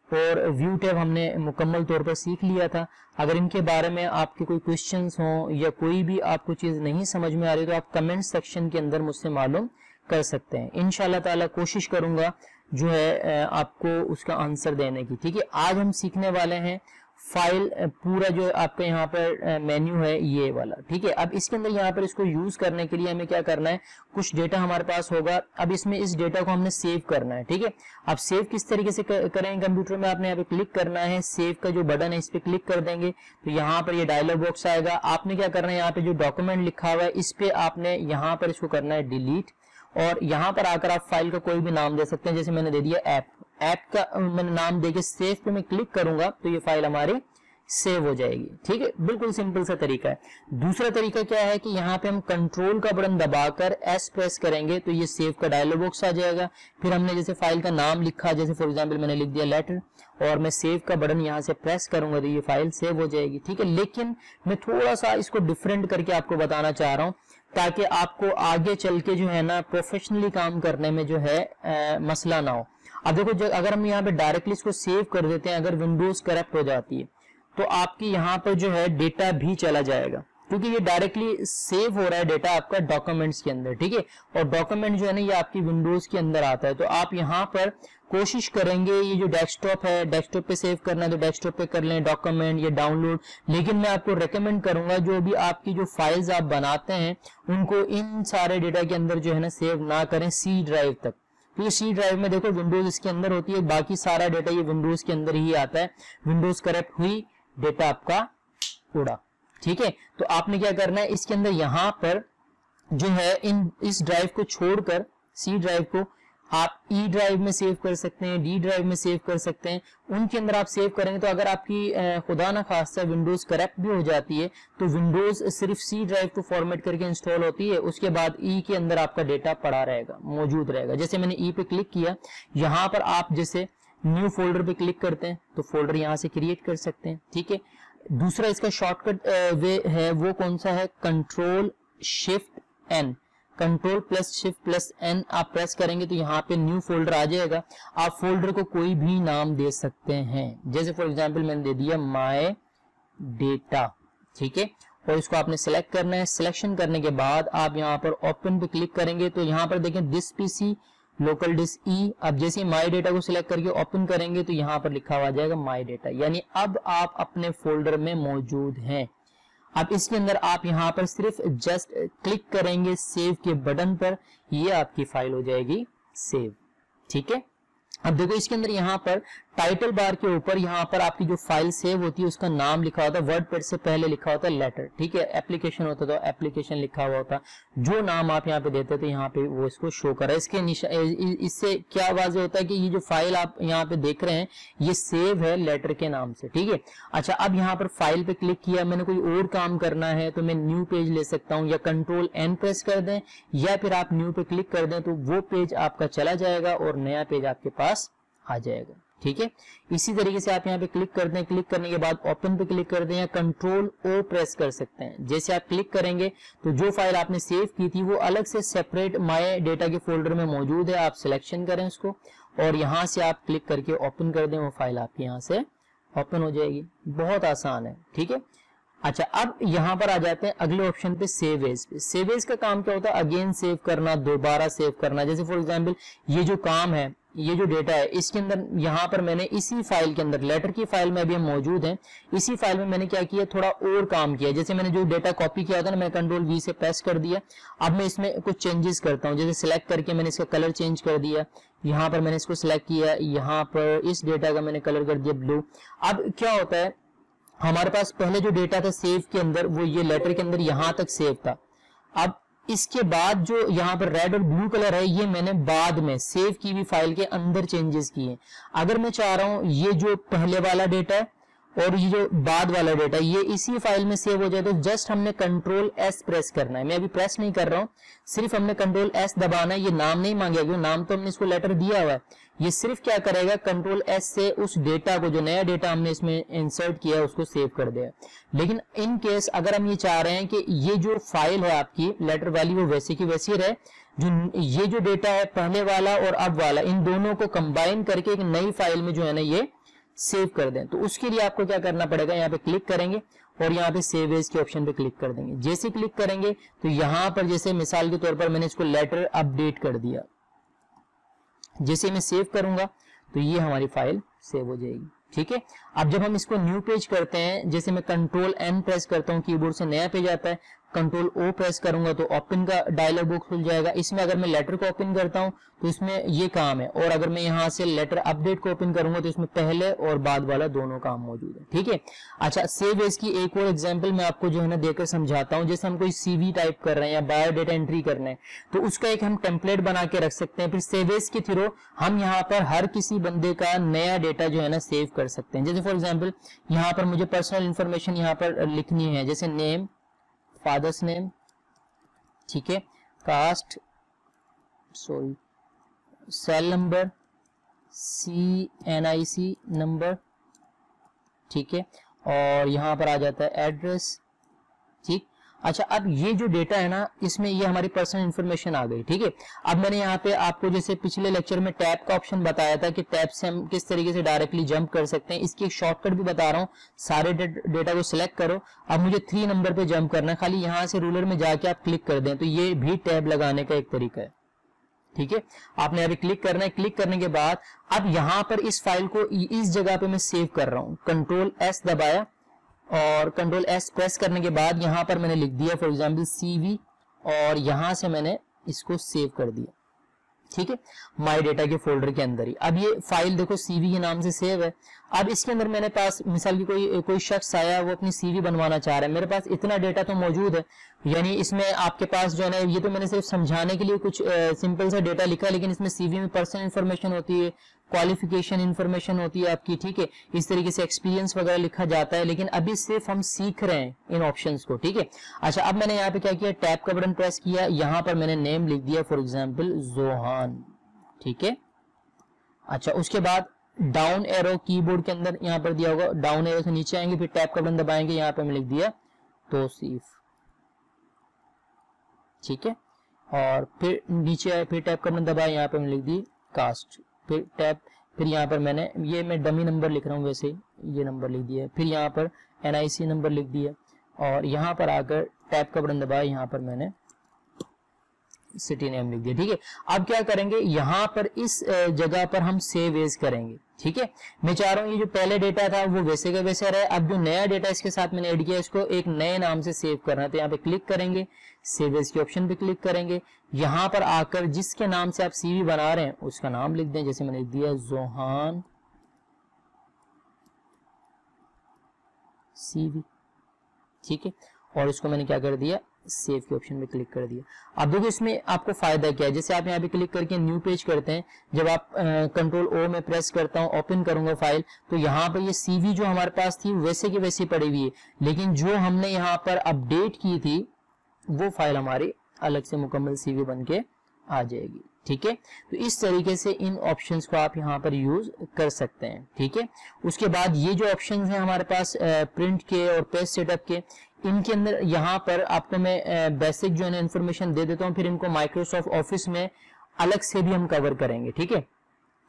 और व्यू टैब हमने मुकम्मल तौर पर सीख लिया था। अगर इनके बारे में आपके कोई क्वेश्चंस हों या कोई भी आपको चीज नहीं समझ में आ रही तो आप कमेंट सेक्शन के अंदर मुझसे मालूम कर सकते हैं। इंशाल्लाह ताला कोशिश करूंगा जो है आपको उसका आंसर देने की, ठीक है। आज हम सीखने वाले हैं फाइल, पूरा जो आपके यहाँ पर मेन्यू है ये वाला, ठीक है। अब इसके अंदर यहाँ पर इसको यूज करने के लिए हमें क्या करना है, कुछ डेटा हमारे पास होगा। अब इसमें इस डेटा को हमने सेव करना है, ठीक है। अब सेव किस तरीके से करेंगे, कंप्यूटर में आपने यहाँ पे क्लिक करना है, सेव का जो बटन है इस पे क्लिक कर देंगे तो यहाँ पर ये डायलॉग बॉक्स आएगा। आपने क्या करना है, यहाँ पे जो डॉक्यूमेंट लिखा हुआ है इस पे आपने यहाँ पर इसको करना है डिलीट, और यहाँ पर आकर आप फाइल का कोई भी नाम दे सकते हैं। जैसे मैंने दे दिया ऐप का मैंने नाम देके सेव पे मैं क्लिक करूंगा तो ये फाइल हमारी सेव हो जाएगी। ठीक है, बिल्कुल सिंपल सा तरीका है। दूसरा तरीका क्या है कि यहाँ पे हम कंट्रोल का बटन दबाकर एस प्रेस करेंगे तो ये सेव का डायलॉग बॉक्स आ जाएगा। फिर हमने जैसे फाइल का नाम लिखा, जैसे फॉर एग्जांपल मैंने लिख दिया लेटर, और मैं सेव का बटन यहाँ से प्रेस करूंगा तो ये फाइल सेव हो जाएगी। ठीक है, लेकिन मैं थोड़ा सा इसको डिफरेंट करके आपको बताना चाह रहा हूँ ताकि आपको आगे चल के जो है ना प्रोफेशनली काम करने में जो है मसला ना हो। अब देखो, अगर हम यहाँ पे डायरेक्टली इसको सेव कर देते हैं, अगर विंडोज करप्ट हो जाती है तो आपकी यहाँ पर जो है डेटा भी चला जाएगा, क्योंकि ये डायरेक्टली सेव हो रहा है डेटा आपका डॉक्यूमेंट्स के अंदर। ठीक है, और डॉक्यूमेंट जो है ना ये आपकी विंडोज के अंदर आता है। तो आप यहाँ पर कोशिश करेंगे, ये जो डेस्कटॉप है, डेस्कटॉप पे सेव करना है तो डेस्कटॉप पे कर लें डॉक्यूमेंट या डाउनलोड। लेकिन मैं आपको रेकमेंड करूंगा जो भी आपकी जो फाइल्स आप बनाते हैं उनको इन सारे डेटा के अंदर जो है ना सेव ना करें सी ड्राइव तक, क्योंकि सी ड्राइव में देखो विंडोज इसके अंदर होती है, बाकी सारा डेटा ये विंडोज के अंदर ही आता है। विंडोज करप्ट हुई, डेटा आपका उड़ा। ठीक है, तो आपने क्या करना है, इसके अंदर यहां पर जो है इस ड्राइव को छोड़कर सी ड्राइव को आप ई ड्राइव में सेव कर सकते हैं, डी ड्राइव में सेव कर सकते हैं। उनके अंदर आप सेव करेंगे तो अगर आपकी खुदा ना खास्ता विंडोज करप्ट भी हो जाती है तो विंडोज सिर्फ सी ड्राइव को फॉर्मेट करके इंस्टॉल होती है, उसके बाद ई के अंदर आपका डेटा पड़ा रहेगा, मौजूद रहेगा। जैसे मैंने ई पे क्लिक किया, यहां पर आप जैसे न्यू फोल्डर पे क्लिक करते हैं तो फोल्डर यहां से क्रिएट कर सकते हैं। ठीक है, दूसरा इसका शॉर्टकट वे है वो कौन सा है, control shift N, control plus shift plus N आप प्रेस करेंगे तो यहाँ पे न्यू फोल्डर आ जाएगा। आप फोल्डर को कोई भी नाम दे सकते हैं, जैसे फॉर एग्जांपल मैंने दे दिया माय डेटा। ठीक है, और इसको आपने सिलेक्ट करना है। सिलेक्शन करने के बाद आप यहाँ पर ओपन पे क्लिक करेंगे तो यहाँ पर देखें दिस पीसी लोकल डिस्क ई। अब जैसे माय डेटा को सिलेक्ट करके ओपन करेंगे तो यहाँ पर लिखा हुआ जाएगा माय डेटा, यानी अब आप अपने फोल्डर में मौजूद हैं। अब इसके अंदर आप यहाँ पर सिर्फ जस्ट क्लिक करेंगे सेव के बटन पर, ये आपकी फाइल हो जाएगी सेव। ठीक है, अब देखो इसके अंदर यहाँ पर टाइटल बार के ऊपर यहाँ पर आपकी जो फाइल सेव होती है उसका नाम लिखा होता है, वर्डपैड से पहले लिखा होता है लेटर। ठीक है, एप्लीकेशन होता तो एप्लीकेशन लिखा हुआ होता, जो नाम आप यहाँ पे देते तो यहाँ पे वो इसको शो कर रहा है। इससे क्या वाज़ेह होता है कि ये जो फाइल आप यहाँ पे देख रहे हैं ये सेव है लेटर के नाम से। ठीक है, अच्छा, अब यहाँ पर फाइल पे क्लिक किया, मैंने कोई और काम करना है तो मैं न्यू पेज ले सकता हूँ, या कंट्रोल एन प्रेस कर दें या फिर आप न्यू पे क्लिक कर दें तो वो पेज आपका चला जाएगा और नया पेज आपके पास आ जाएगा। ठीक है, इसी तरीके से आप यहाँ पे क्लिक कर दें, क्लिक करने के बाद ओपन पे क्लिक कर दें या कंट्रोल ओ प्रेस कर सकते हैं। जैसे आप क्लिक करेंगे तो जो फाइल आपने सेव की थी वो अलग से सेपरेट माय डेटा के फोल्डर में मौजूद है। आप सिलेक्शन करें उसको और यहाँ से आप क्लिक करके ओपन कर दें, वो फाइल आपकी यहाँ से ओपन हो जाएगी। बहुत आसान है। ठीक है, अच्छा, अब यहाँ पर आ जाते हैं अगले ऑप्शन पे, सेव एज पे। सेव एज का काम क्या होता है, अगेन सेव करना, दोबारा सेव करना। जैसे फॉर एग्जांपल ये जो काम है, ये जो डेटा है इसके अंदर यहाँ पर मैंने इसी फाइल के अंदर, लेटर की फाइल में अभी हम मौजूद हैं, इसी फाइल में मैंने क्या किया, थोड़ा और काम किया। जैसे मैंने जो डेटा कॉपी किया था ना, मैं कंट्रोल वी से प्रेस कर दिया। अब मैं इसमें कुछ चेंजेस करता हूँ, जैसे सिलेक्ट करके मैंने इसका कलर चेंज कर दिया। यहाँ पर मैंने इसको सिलेक्ट किया, यहाँ पर इस डेटा का मैंने कलर कर दिया ब्लू। अब क्या होता है, हमारे पास पहले जो डेटा था सेव के अंदर वो ये लेटर के अंदर यहाँ तक सेव था। अब इसके बाद जो यहाँ पर रेड और ब्लू कलर है ये मैंने बाद में सेव की हुई फाइल के अंदर चेंजेस किए। अगर मैं चाह रहा हूँ ये जो पहले वाला डेटा है और ये जो बाद वाला डेटा ये इसी फाइल में सेव हो जाए तो जस्ट हमने कंट्रोल एस प्रेस करना है। मैं अभी प्रेस नहीं कर रहा हूँ, सिर्फ हमने कंट्रोल एस दबाना है। ये नाम नहीं मांगेगा क्योंकि नाम तो हमने इसको लेटर दिया हुआ है। ये सिर्फ क्या करेगा, कंट्रोल एस से उस डेटा को, जो नया डेटा हमने इसमें इंसर्ट किया है उसको सेव कर देगा। लेकिन इन केस अगर हम ये चाह रहे हैं कि ये जो फाइल है आपकी लेटर वाली वो वैसे की वैसी रहे, जो ये जो डेटा है पहले वाला और अब वाला इन दोनों को कंबाइन करके एक नई फाइल में जो है ना ये सेव कर दें, तो उसके लिए आपको क्या करना पड़ेगा, यहाँ पे क्लिक करेंगे और यहाँ पे सेव एज के ऑप्शन पे क्लिक कर देंगे। जैसे क्लिक करेंगे तो यहाँ पर जैसे मिसाल के तौर पर मैंने इसको लेटर अपडेट कर दिया, जैसे मैं सेव करूंगा तो ये हमारी फाइल सेव हो जाएगी। ठीक है, अब जब हम इसको न्यू पेज करते हैं, जैसे मैं कंट्रोल एन प्रेस करता हूँ कीबोर्ड से, नया पेज आता है कंट्रोल ओ प्रेस करूंगा तो ओपन का डायलॉग बॉक्स खुल जाएगा। इसमें अगर मैं लेटर को ओपन करता हूं तो इसमें ये काम है, और अगर मैं यहां से लेटर अपडेट को ओपन करूंगा तो इसमें पहले और बाद वाला दोनों काम मौजूद है। ठीक है, अच्छा सेव एज की एक और एग्जांपल मैं आपको जो है ना देकर समझाता हूं। जैसे हम कोई सीवी टाइप कर रहे हैं या बायोडाटा एंट्री करना है तो उसका एक हम टेम्पलेट बना के रख सकते हैं। फिर सेव एज के थ्रू हम यहाँ पर हर किसी बंदे का नया डेटा जो है ना सेव कर सकते हैं। जैसे फॉर एग्जाम्पल यहाँ पर मुझे पर्सनल इंफॉर्मेशन यहाँ पर लिखनी है, जैसे नेम, फादर्स नेम, ठीक है, caste, sorry, cell number, CNIC number, ठीक है, और यहां पर आ जाता है एड्रेस। ठीक, अच्छा अब ये जो डेटा है ना इसमें ये हमारी पर्सनल इंफॉर्मेशन आ गई। ठीक है, अब मैंने यहाँ पे आपको जैसे पिछले लेक्चर में टैब का ऑप्शन बताया था कि टैब से हम किस तरीके से डायरेक्टली जंप कर सकते हैं, इसकी एक शॉर्टकट भी बता रहा हूँ। सारे डेटा को सिलेक्ट करो, अब मुझे 3 नंबर पे जंप करना है, खाली यहाँ से रूलर में जाके आप क्लिक कर दें तो ये भी टैब लगाने का एक तरीका है। ठीक है, आपने अभी क्लिक करना है, क्लिक करने के बाद अब यहाँ पर इस फाइल को इस जगह पे मैं सेव कर रहा हूँ। कंट्रोल S दबाया और कंट्रोल S प्रेस करने के बाद यहाँ पर मैंने लिख दिया फॉर एग्जाम्पल CV, और यहां से मैंने इसको सेव कर दिया। ठीक है, माई डेटा के फोल्डर के अंदर ही। अब ये फाइल देखो CV के नाम से सेव है। अब इसके अंदर मेरे पास मिसाल की कोई शख्स आया, वो अपनी CV बनवाना चाह रहा है, मेरे पास इतना डेटा तो मौजूद है, यानी इसमें आपके पास जो है ना, ये तो मैंने सिर्फ समझाने के लिए कुछ सिंपल सा डेटा लिखा, लेकिन इसमें CV में पर्सनल इंफॉर्मेशन होती है, क्वालिफिकेशन इंफॉर्मेशन होती है आपकी। ठीक है, इस तरीके से एक्सपीरियंस वगैरह लिखा जाता है, लेकिन अभी सिर्फ हम सीख रहे हैं इन ऑप्शंस को। ठीक है, अच्छा अब मैंने यहाँ पे क्या किया, टैब का बटन प्रेस किया, यहाँ पर मैंने नेम लिख दिया फॉर एग्जाम्पल जोहान। ठीक है, अच्छा उसके बाद डाउन एरो कीबोर्ड के अंदर यहाँ पर दिया होगा, डाउन एरो से नीचे आएंगे, फिर टैब का बटन दबाएंगे, यहाँ पर मैं लिख दिया तौसीफ। ठीक है, और फिर नीचे आए, फिर टैब का बटन दबाया, यहाँ पर मैं लिख दी कास्ट, फिर टैब, फिर यहाँ पर मैंने ये मैं डमी नंबर लिख रहा हूँ वैसे ही ये नंबर लिख दिया, फिर यहाँ पर NIC नंबर लिख दिया, और यहाँ पर आकर टैब का बटन दबाया, यहाँ पर मैंने सिटी नेम लिख दिया। ठीक है, अब क्या करेंगे, यहाँ पर इस जगह पर हम सेव एज करेंगे। ठीक है, मैं चाह रहा हूँ ये जो पहले डेटा था वो वैसे का वैसे रहे, अब जो नया डेटा इसके साथ मैंने ऐड किया इसको एक नए नाम से सेव करना है। तो यहाँ पे क्लिक करेंगे, सेव एज के ऑप्शन पे क्लिक करेंगे, यहाँ पर आकर जिसके नाम से आप CV बना रहे हैं उसका नाम लिख दें, जैसे मैंने लिख दिया जोहान CV। ठीक है, और इसको मैंने क्या कर दिया, सेव के ऑप्शन पे क्लिक कर दिया। अब देखो इसमें आपको फायदा क्या है, जैसे आप यहाँ पे क्लिक करके न्यू पेज करते हैं, जब आप कंट्रोल O में प्रेस करता हूँ, ओपन करूंगा फाइल, तो यहाँ पर ये CV जो हमारे पास थी वैसे की वैसी पड़ी हुई है, लेकिन जो हमने यहाँ पर अपडेट की थी वो फाइल हमारी अलग से मुकम्मल CV बन के आ जाएगी। ठीक है, तो इस तरीके से इन ऑप्शंस को आप यहाँ पर यूज कर सकते हैं। ठीक है, उसके बाद ये जो ऑप्शंस हैं हमारे पास प्रिंट के और पेज सेटअप के, इनके अंदर यहाँ पर आपको मैं बेसिक जो है ना इन्फॉर्मेशन दे देता हूँ, फिर इनको माइक्रोसॉफ्ट ऑफिस में अलग से भी हम कवर करेंगे। ठीक है,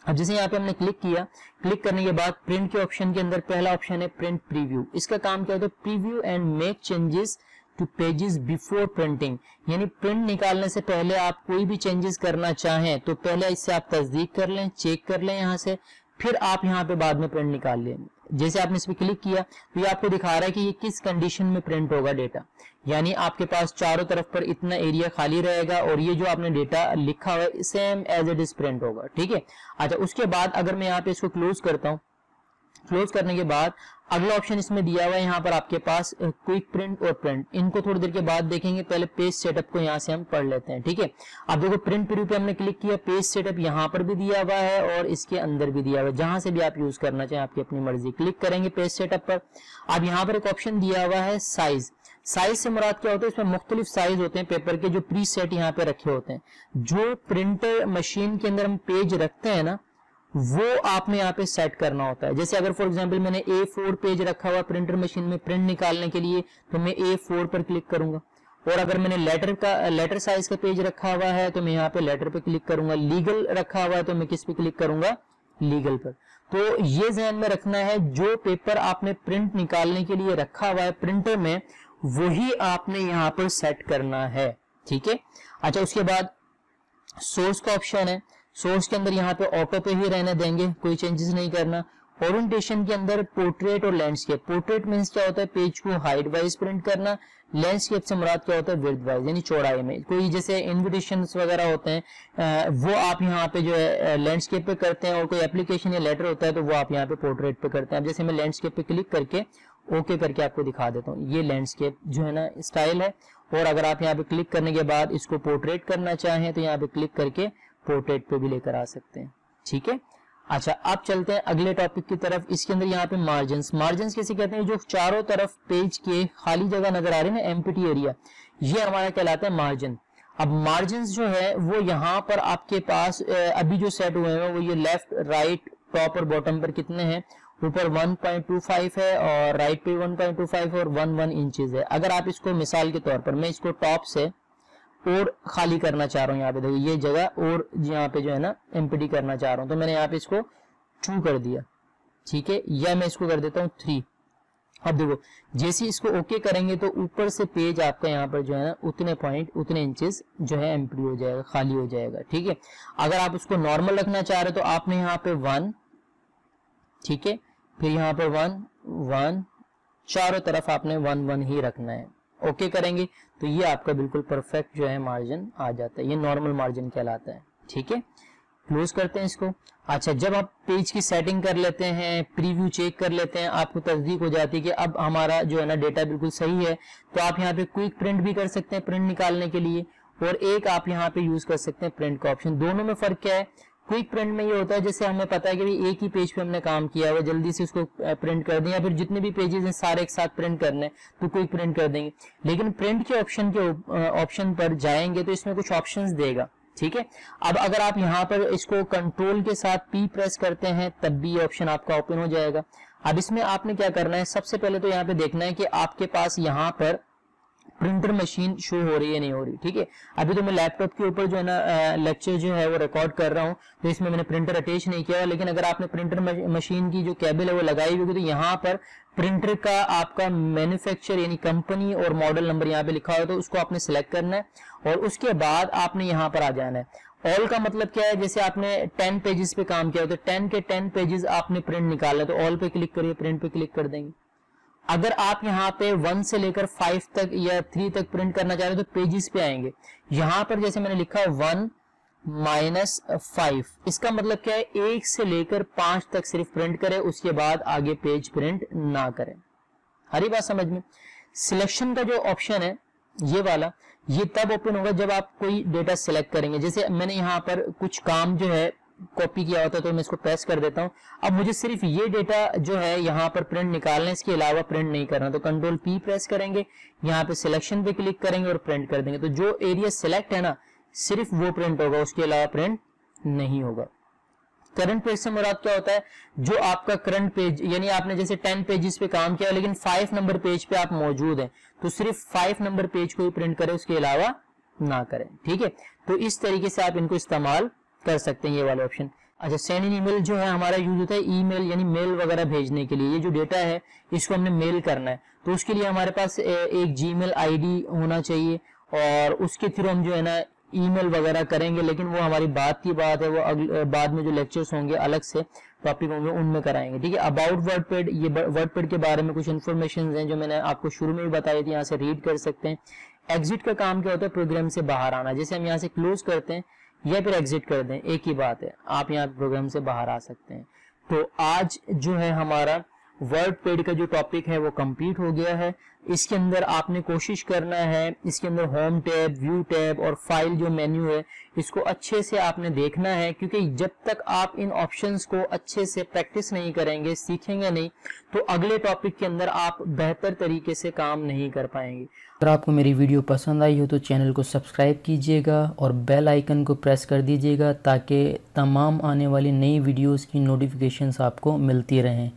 अब जैसे यहाँ पे हमने क्लिक किया, क्लिक करने के बाद प्रिंट के ऑप्शन के अंदर पहला ऑप्शन है प्रिंट प्रीव्यू। इसका काम क्या होता है, preview and make changes two pages before printing, यानी प्रिंट निकालने से पहले आप कोई भी चेंजेस करना चाहें तो पहले इससे आप तस्दीक कर लें, चेक कर लें यहाँ से, फिर आप यहाँ पे बाद में प्रिंट निकाल लें। जैसे आपने इस पर क्लिक किया तो ये आपको दिखा रहा है कि ये किस कंडीशन में प्रिंट होगा डेटा, यानी आपके पास चारों तरफ पर इतना एरिया खाली रहेगा और ये जो आपने डेटा लिखा हुआ है same as it is print होगा। ठीक है, अच्छा उसके बाद अगर मैं यहाँ पे इसको क्लोज करता हूँ, क्लोज करने के बाद अगला ऑप्शन इसमें दिया हुआ है यहाँ पर आपके पास क्विक प्रिंट और प्रिंट, इनको थोड़ी देर के बाद देखेंगे, पहले पेज सेटअप को यहाँ से हम पढ़ लेते हैं। ठीक है, अब देखो प्रिंट प्रीव्यू पे हमने क्लिक किया, पेज सेटअप यहाँ पर भी दिया हुआ है और इसके अंदर भी दिया हुआ है, जहां से भी आप यूज करना चाहें आपकी अपनी मर्जी। क्लिक करेंगे पेज सेटअप पर, अब यहाँ पर एक ऑप्शन दिया हुआ है साइज। साइज से मुराद क्या होता है, इसमें मुख्तलिफ साइज होते हैं पेपर के जो प्री सेट यहाँ पे रखे होते हैं। जो प्रिंटर मशीन के अंदर हम पेज रखते हैं ना वो आपने यहाँ पे सेट करना होता है। जैसे अगर फॉर एग्जांपल मैंने A4 पेज रखा हुआ प्रिंटर मशीन में प्रिंट निकालने के लिए तो मैं A4 पर क्लिक करूंगा, और अगर मैंने लेटर साइज का पेज रखा हुआ है तो मैं यहाँ पे लेटर पे क्लिक करूंगा, लीगल रखा हुआ है तो मैं किस पे क्लिक करूंगा, लीगल पर। तो ये ध्यान में रखना है, जो पेपर आपने प्रिंट निकालने के लिए रखा हुआ है प्रिंटर में वही आपने यहाँ पर सेट करना है। ठीक है, अच्छा उसके बाद सोर्स का ऑप्शन है, सोर्स के अंदर यहाँ पे ऑटो पे ही रहने देंगे, कोई चेंजेस नहीं करना। ओरिएंटेशन के अंदर पोर्ट्रेट और लैंडस्केप। पोर्ट्रेट मीन्स क्या होता है, पेज को हाइट वाइज प्रिंट करना। लैंडस्केप से मुराद क्या होता है, विड्थ वाइज यानी चौड़ाई में। कोई जैसे इन्विटेशंस वगैरह होते हैं वो आप यहाँ पे जो है लैंडस्केप पे करते हैं, और कोई एप्लीकेशन या लेटर होता है तो वो आप यहाँ पे पोर्ट्रेट पे करते हैं। अब जैसे मैं लैंडस्केप पे क्लिक करके ओके करके आपको दिखा देता हूँ, ये लैंडस्केप जो है ना स्टाइल है। और अगर आप यहाँ पे क्लिक करने के बाद इसको पोर्ट्रेट करना चाहें तो यहाँ पे क्लिक करके पोर्ट्रेट पे भी लेकर आ सकते हैं, ठीक है। अच्छा, अब चलते हैं अगले टॉपिक की तरफ। इसके अंदर यहाँ पे मार्जिन्स। मार्जिन्स कैसे कहते हैं, जो चारों तरफ पेज के खाली जगह नजर आ रही है ना, एम्प्टी एरिया, ये हमारा कहलाता है मार्जिन। अब मार्जिन्स जो है वो यहाँ पर आपके पास अभी जो सेट हुए हैं वो ये लेफ्ट राइट टॉप और बॉटम पर कितने हैं, ऊपर 1.25 है और राइट पे 1.25 और 1 इंचेस है। अगर आप इसको मिसाल के तौर पर, मैं इसको टॉप से और खाली करना चाह रहा हूँ, यहाँ पे देखो ये जगह और यहाँ पे जो है ना एम्प्टी करना चाह रहा हूँ, तो मैंने यहाँ पे इसको 2 कर दिया, ठीक है, या मैं इसको कर देता हूँ 3। अब देखो जैसे इसको ओके करेंगे तो ऊपर से पेज आपका यहाँ पर जो है ना उतने पॉइंट उतने इंचेस जो है एम्प्टी हो जाएगा, खाली हो जाएगा, ठीक है। अगर आप उसको नॉर्मल रखना चाह रहे हो तो आपने यहाँ पे 1, ठीक है, फिर यहाँ पर 1, चारों तरफ आपने 1 ही रखना है। ओके करेंगे तो ये आपका बिल्कुल परफेक्ट जो है मार्जिन आ जाता है, ये नॉर्मल मार्जिन कहलाता है, ठीक है। क्लोज करते हैं इसको। अच्छा, जब आप पेज की सेटिंग कर लेते हैं, प्रीव्यू चेक कर लेते हैं, आपको तस्दीक हो जाती है कि अब हमारा जो है ना डेटा बिल्कुल सही है, तो आप यहाँ पे क्विक प्रिंट भी कर सकते हैं प्रिंट निकालने के लिए, और एक आप यहाँ पे यूज कर सकते हैं प्रिंट का ऑप्शन। दोनों में फर्क क्या है, क्विक प्रिंट में ये होता है जैसे हमें पता है कि भाई एक ही पेज पे हमने काम किया है, जल्दी से उसको प्रिंट कर दें, या फिर जितने भी पेजेस हैं सारे एक साथ प्रिंट करने तो क्विक प्रिंट कर देंगे। लेकिन प्रिंट के ऑप्शन पर जाएंगे तो इसमें कुछ ऑप्शंस देगा, ठीक है। अब अगर आप यहाँ पर इसको कंट्रोल के साथ P प्रेस करते हैं तब भी ये ऑप्शन आपका ओपन हो जाएगा। अब इसमें आपने क्या करना है, सबसे पहले तो यहाँ पे देखना है कि आपके पास यहाँ पर प्रिंटर मशीन शो हो रही है नहीं हो रही, ठीक है। अभी तो मैं लैपटॉप के ऊपर जो है ना लेक्चर जो है वो रिकॉर्ड कर रहा हूँ, तो इसमें मैंने प्रिंटर अटैच नहीं किया, लेकिन अगर आपने प्रिंटर मशीन की जो केबल है वो लगाई होगी तो यहाँ पर प्रिंटर का आपका मैन्युफैक्चर यानी कंपनी और मॉडल नंबर यहाँ पे लिखा हो तो उसको आपने सिलेक्ट करना है, और उसके बाद आपने यहाँ पर आ जाना है। ऑल का मतलब क्या है, जैसे आपने 10 पेजेस पे काम किया हो तो 10 के 10 पेजेस आपने प्रिंट निकालना है, तो ऑल पे क्लिक करिए, प्रिंट पे क्लिक कर देंगे। अगर आप यहाँ पे 1 से लेकर 5 तक या 3 तक प्रिंट करना चाह रहे हो तो पेजेस पे आएंगे। यहाँ पर जैसे मैंने लिखा 1-5, इसका मतलब क्या है, 1 से लेकर 5 तक सिर्फ प्रिंट करें, उसके बाद आगे पेज प्रिंट ना करें। हरी बात समझ में। सिलेक्शन का जो ऑप्शन है ये वाला, ये तब ओपन होगा जब आप कोई डेटा सिलेक्ट करेंगे। जैसे मैंने यहाँ पर कुछ काम जो है कॉपी किया होता है तो मैं इसको प्रेस कर देता हूं। अब मुझे सिर्फ ये डेटा जो है यहाँ पर प्रिंट निकालना है, इसके अलावा प्रिंट नहीं करना, तो कंट्रोल P प्रेस करेंगे, यहाँ पे सिलेक्शन पे क्लिक करेंगे और प्रिंट कर देंगे। तो जो एरिया सिलेक्ट है ना सिर्फ वो प्रिंट होगा, उसके अलावा प्रिंट नहीं होगा। करंट पेज से मुराद क्या होता है, जो आपका करंट पेज यानी आपने जैसे 10 पेजेस पे काम किया लेकिन 5 नंबर पेज पे आप मौजूद हैं तो सिर्फ 5 नंबर पेज को ही प्रिंट करें, उसके अलावा ना करें, ठीक है। तो इस तरीके से आप इनको इस्तेमाल कर सकते हैं, ये वाले ऑप्शन। अच्छा, सेंड इन ईमेल जो है हमारा यूज होता है ईमेल यानी मेल वगैरह भेजने के लिए। ये जो डेटा है इसको हमने मेल करना है तो उसके लिए हमारे पास एक जीमेल आईडी होना चाहिए, और उसके थ्रू हम जो है ना ईमेल वगैरह करेंगे, लेकिन वो हमारी बात की बात है, वो बाद में जो लेक्चर्स होंगे अलग से टॉपिक होंगे उनमें कराएंगे, ठीक है। अबाउट वर्डपैड, ये वर्डपैड के बारे में कुछ इन्फॉर्मेशन हैं जो मैंने आपको शुरू में भी बताई थी, यहाँ से रीड कर सकते हैं। एग्जिट का काम क्या होता है, प्रोग्राम से बाहर आना। जैसे हम यहाँ से क्लोज करते हैं या फिर एग्जिट कर दें, एक ही बात है, आप यहाँ प्रोग्राम से बाहर आ सकते हैं। तो आज जो है हमारा वर्डपैड का जो टॉपिक है वो कंप्लीट हो गया है। इसके अंदर आपने कोशिश करना है, इसके अंदर होम टैब, व्यू टैब और फाइल जो मेन्यू है इसको अच्छे से आपने देखना है, क्योंकि जब तक आप इन ऑप्शंस को अच्छे से प्रैक्टिस नहीं करेंगे, सीखेंगे नहीं, तो अगले टॉपिक के अंदर आप बेहतर तरीके से काम नहीं कर पाएंगे। अगर आपको मेरी वीडियो पसंद आई हो तो चैनल को सब्सक्राइब कीजिएगा और बेल आइकन को प्रेस कर दीजिएगा ताकि तमाम आने वाली नई वीडियोस की नोटिफिकेशंस आपको मिलती रहें,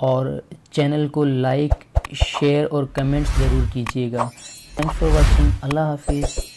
और चैनल को लाइक, शेयर और कमेंट्स ज़रूर कीजिएगा। Thanks for watching. अल्लाह हाफिज़।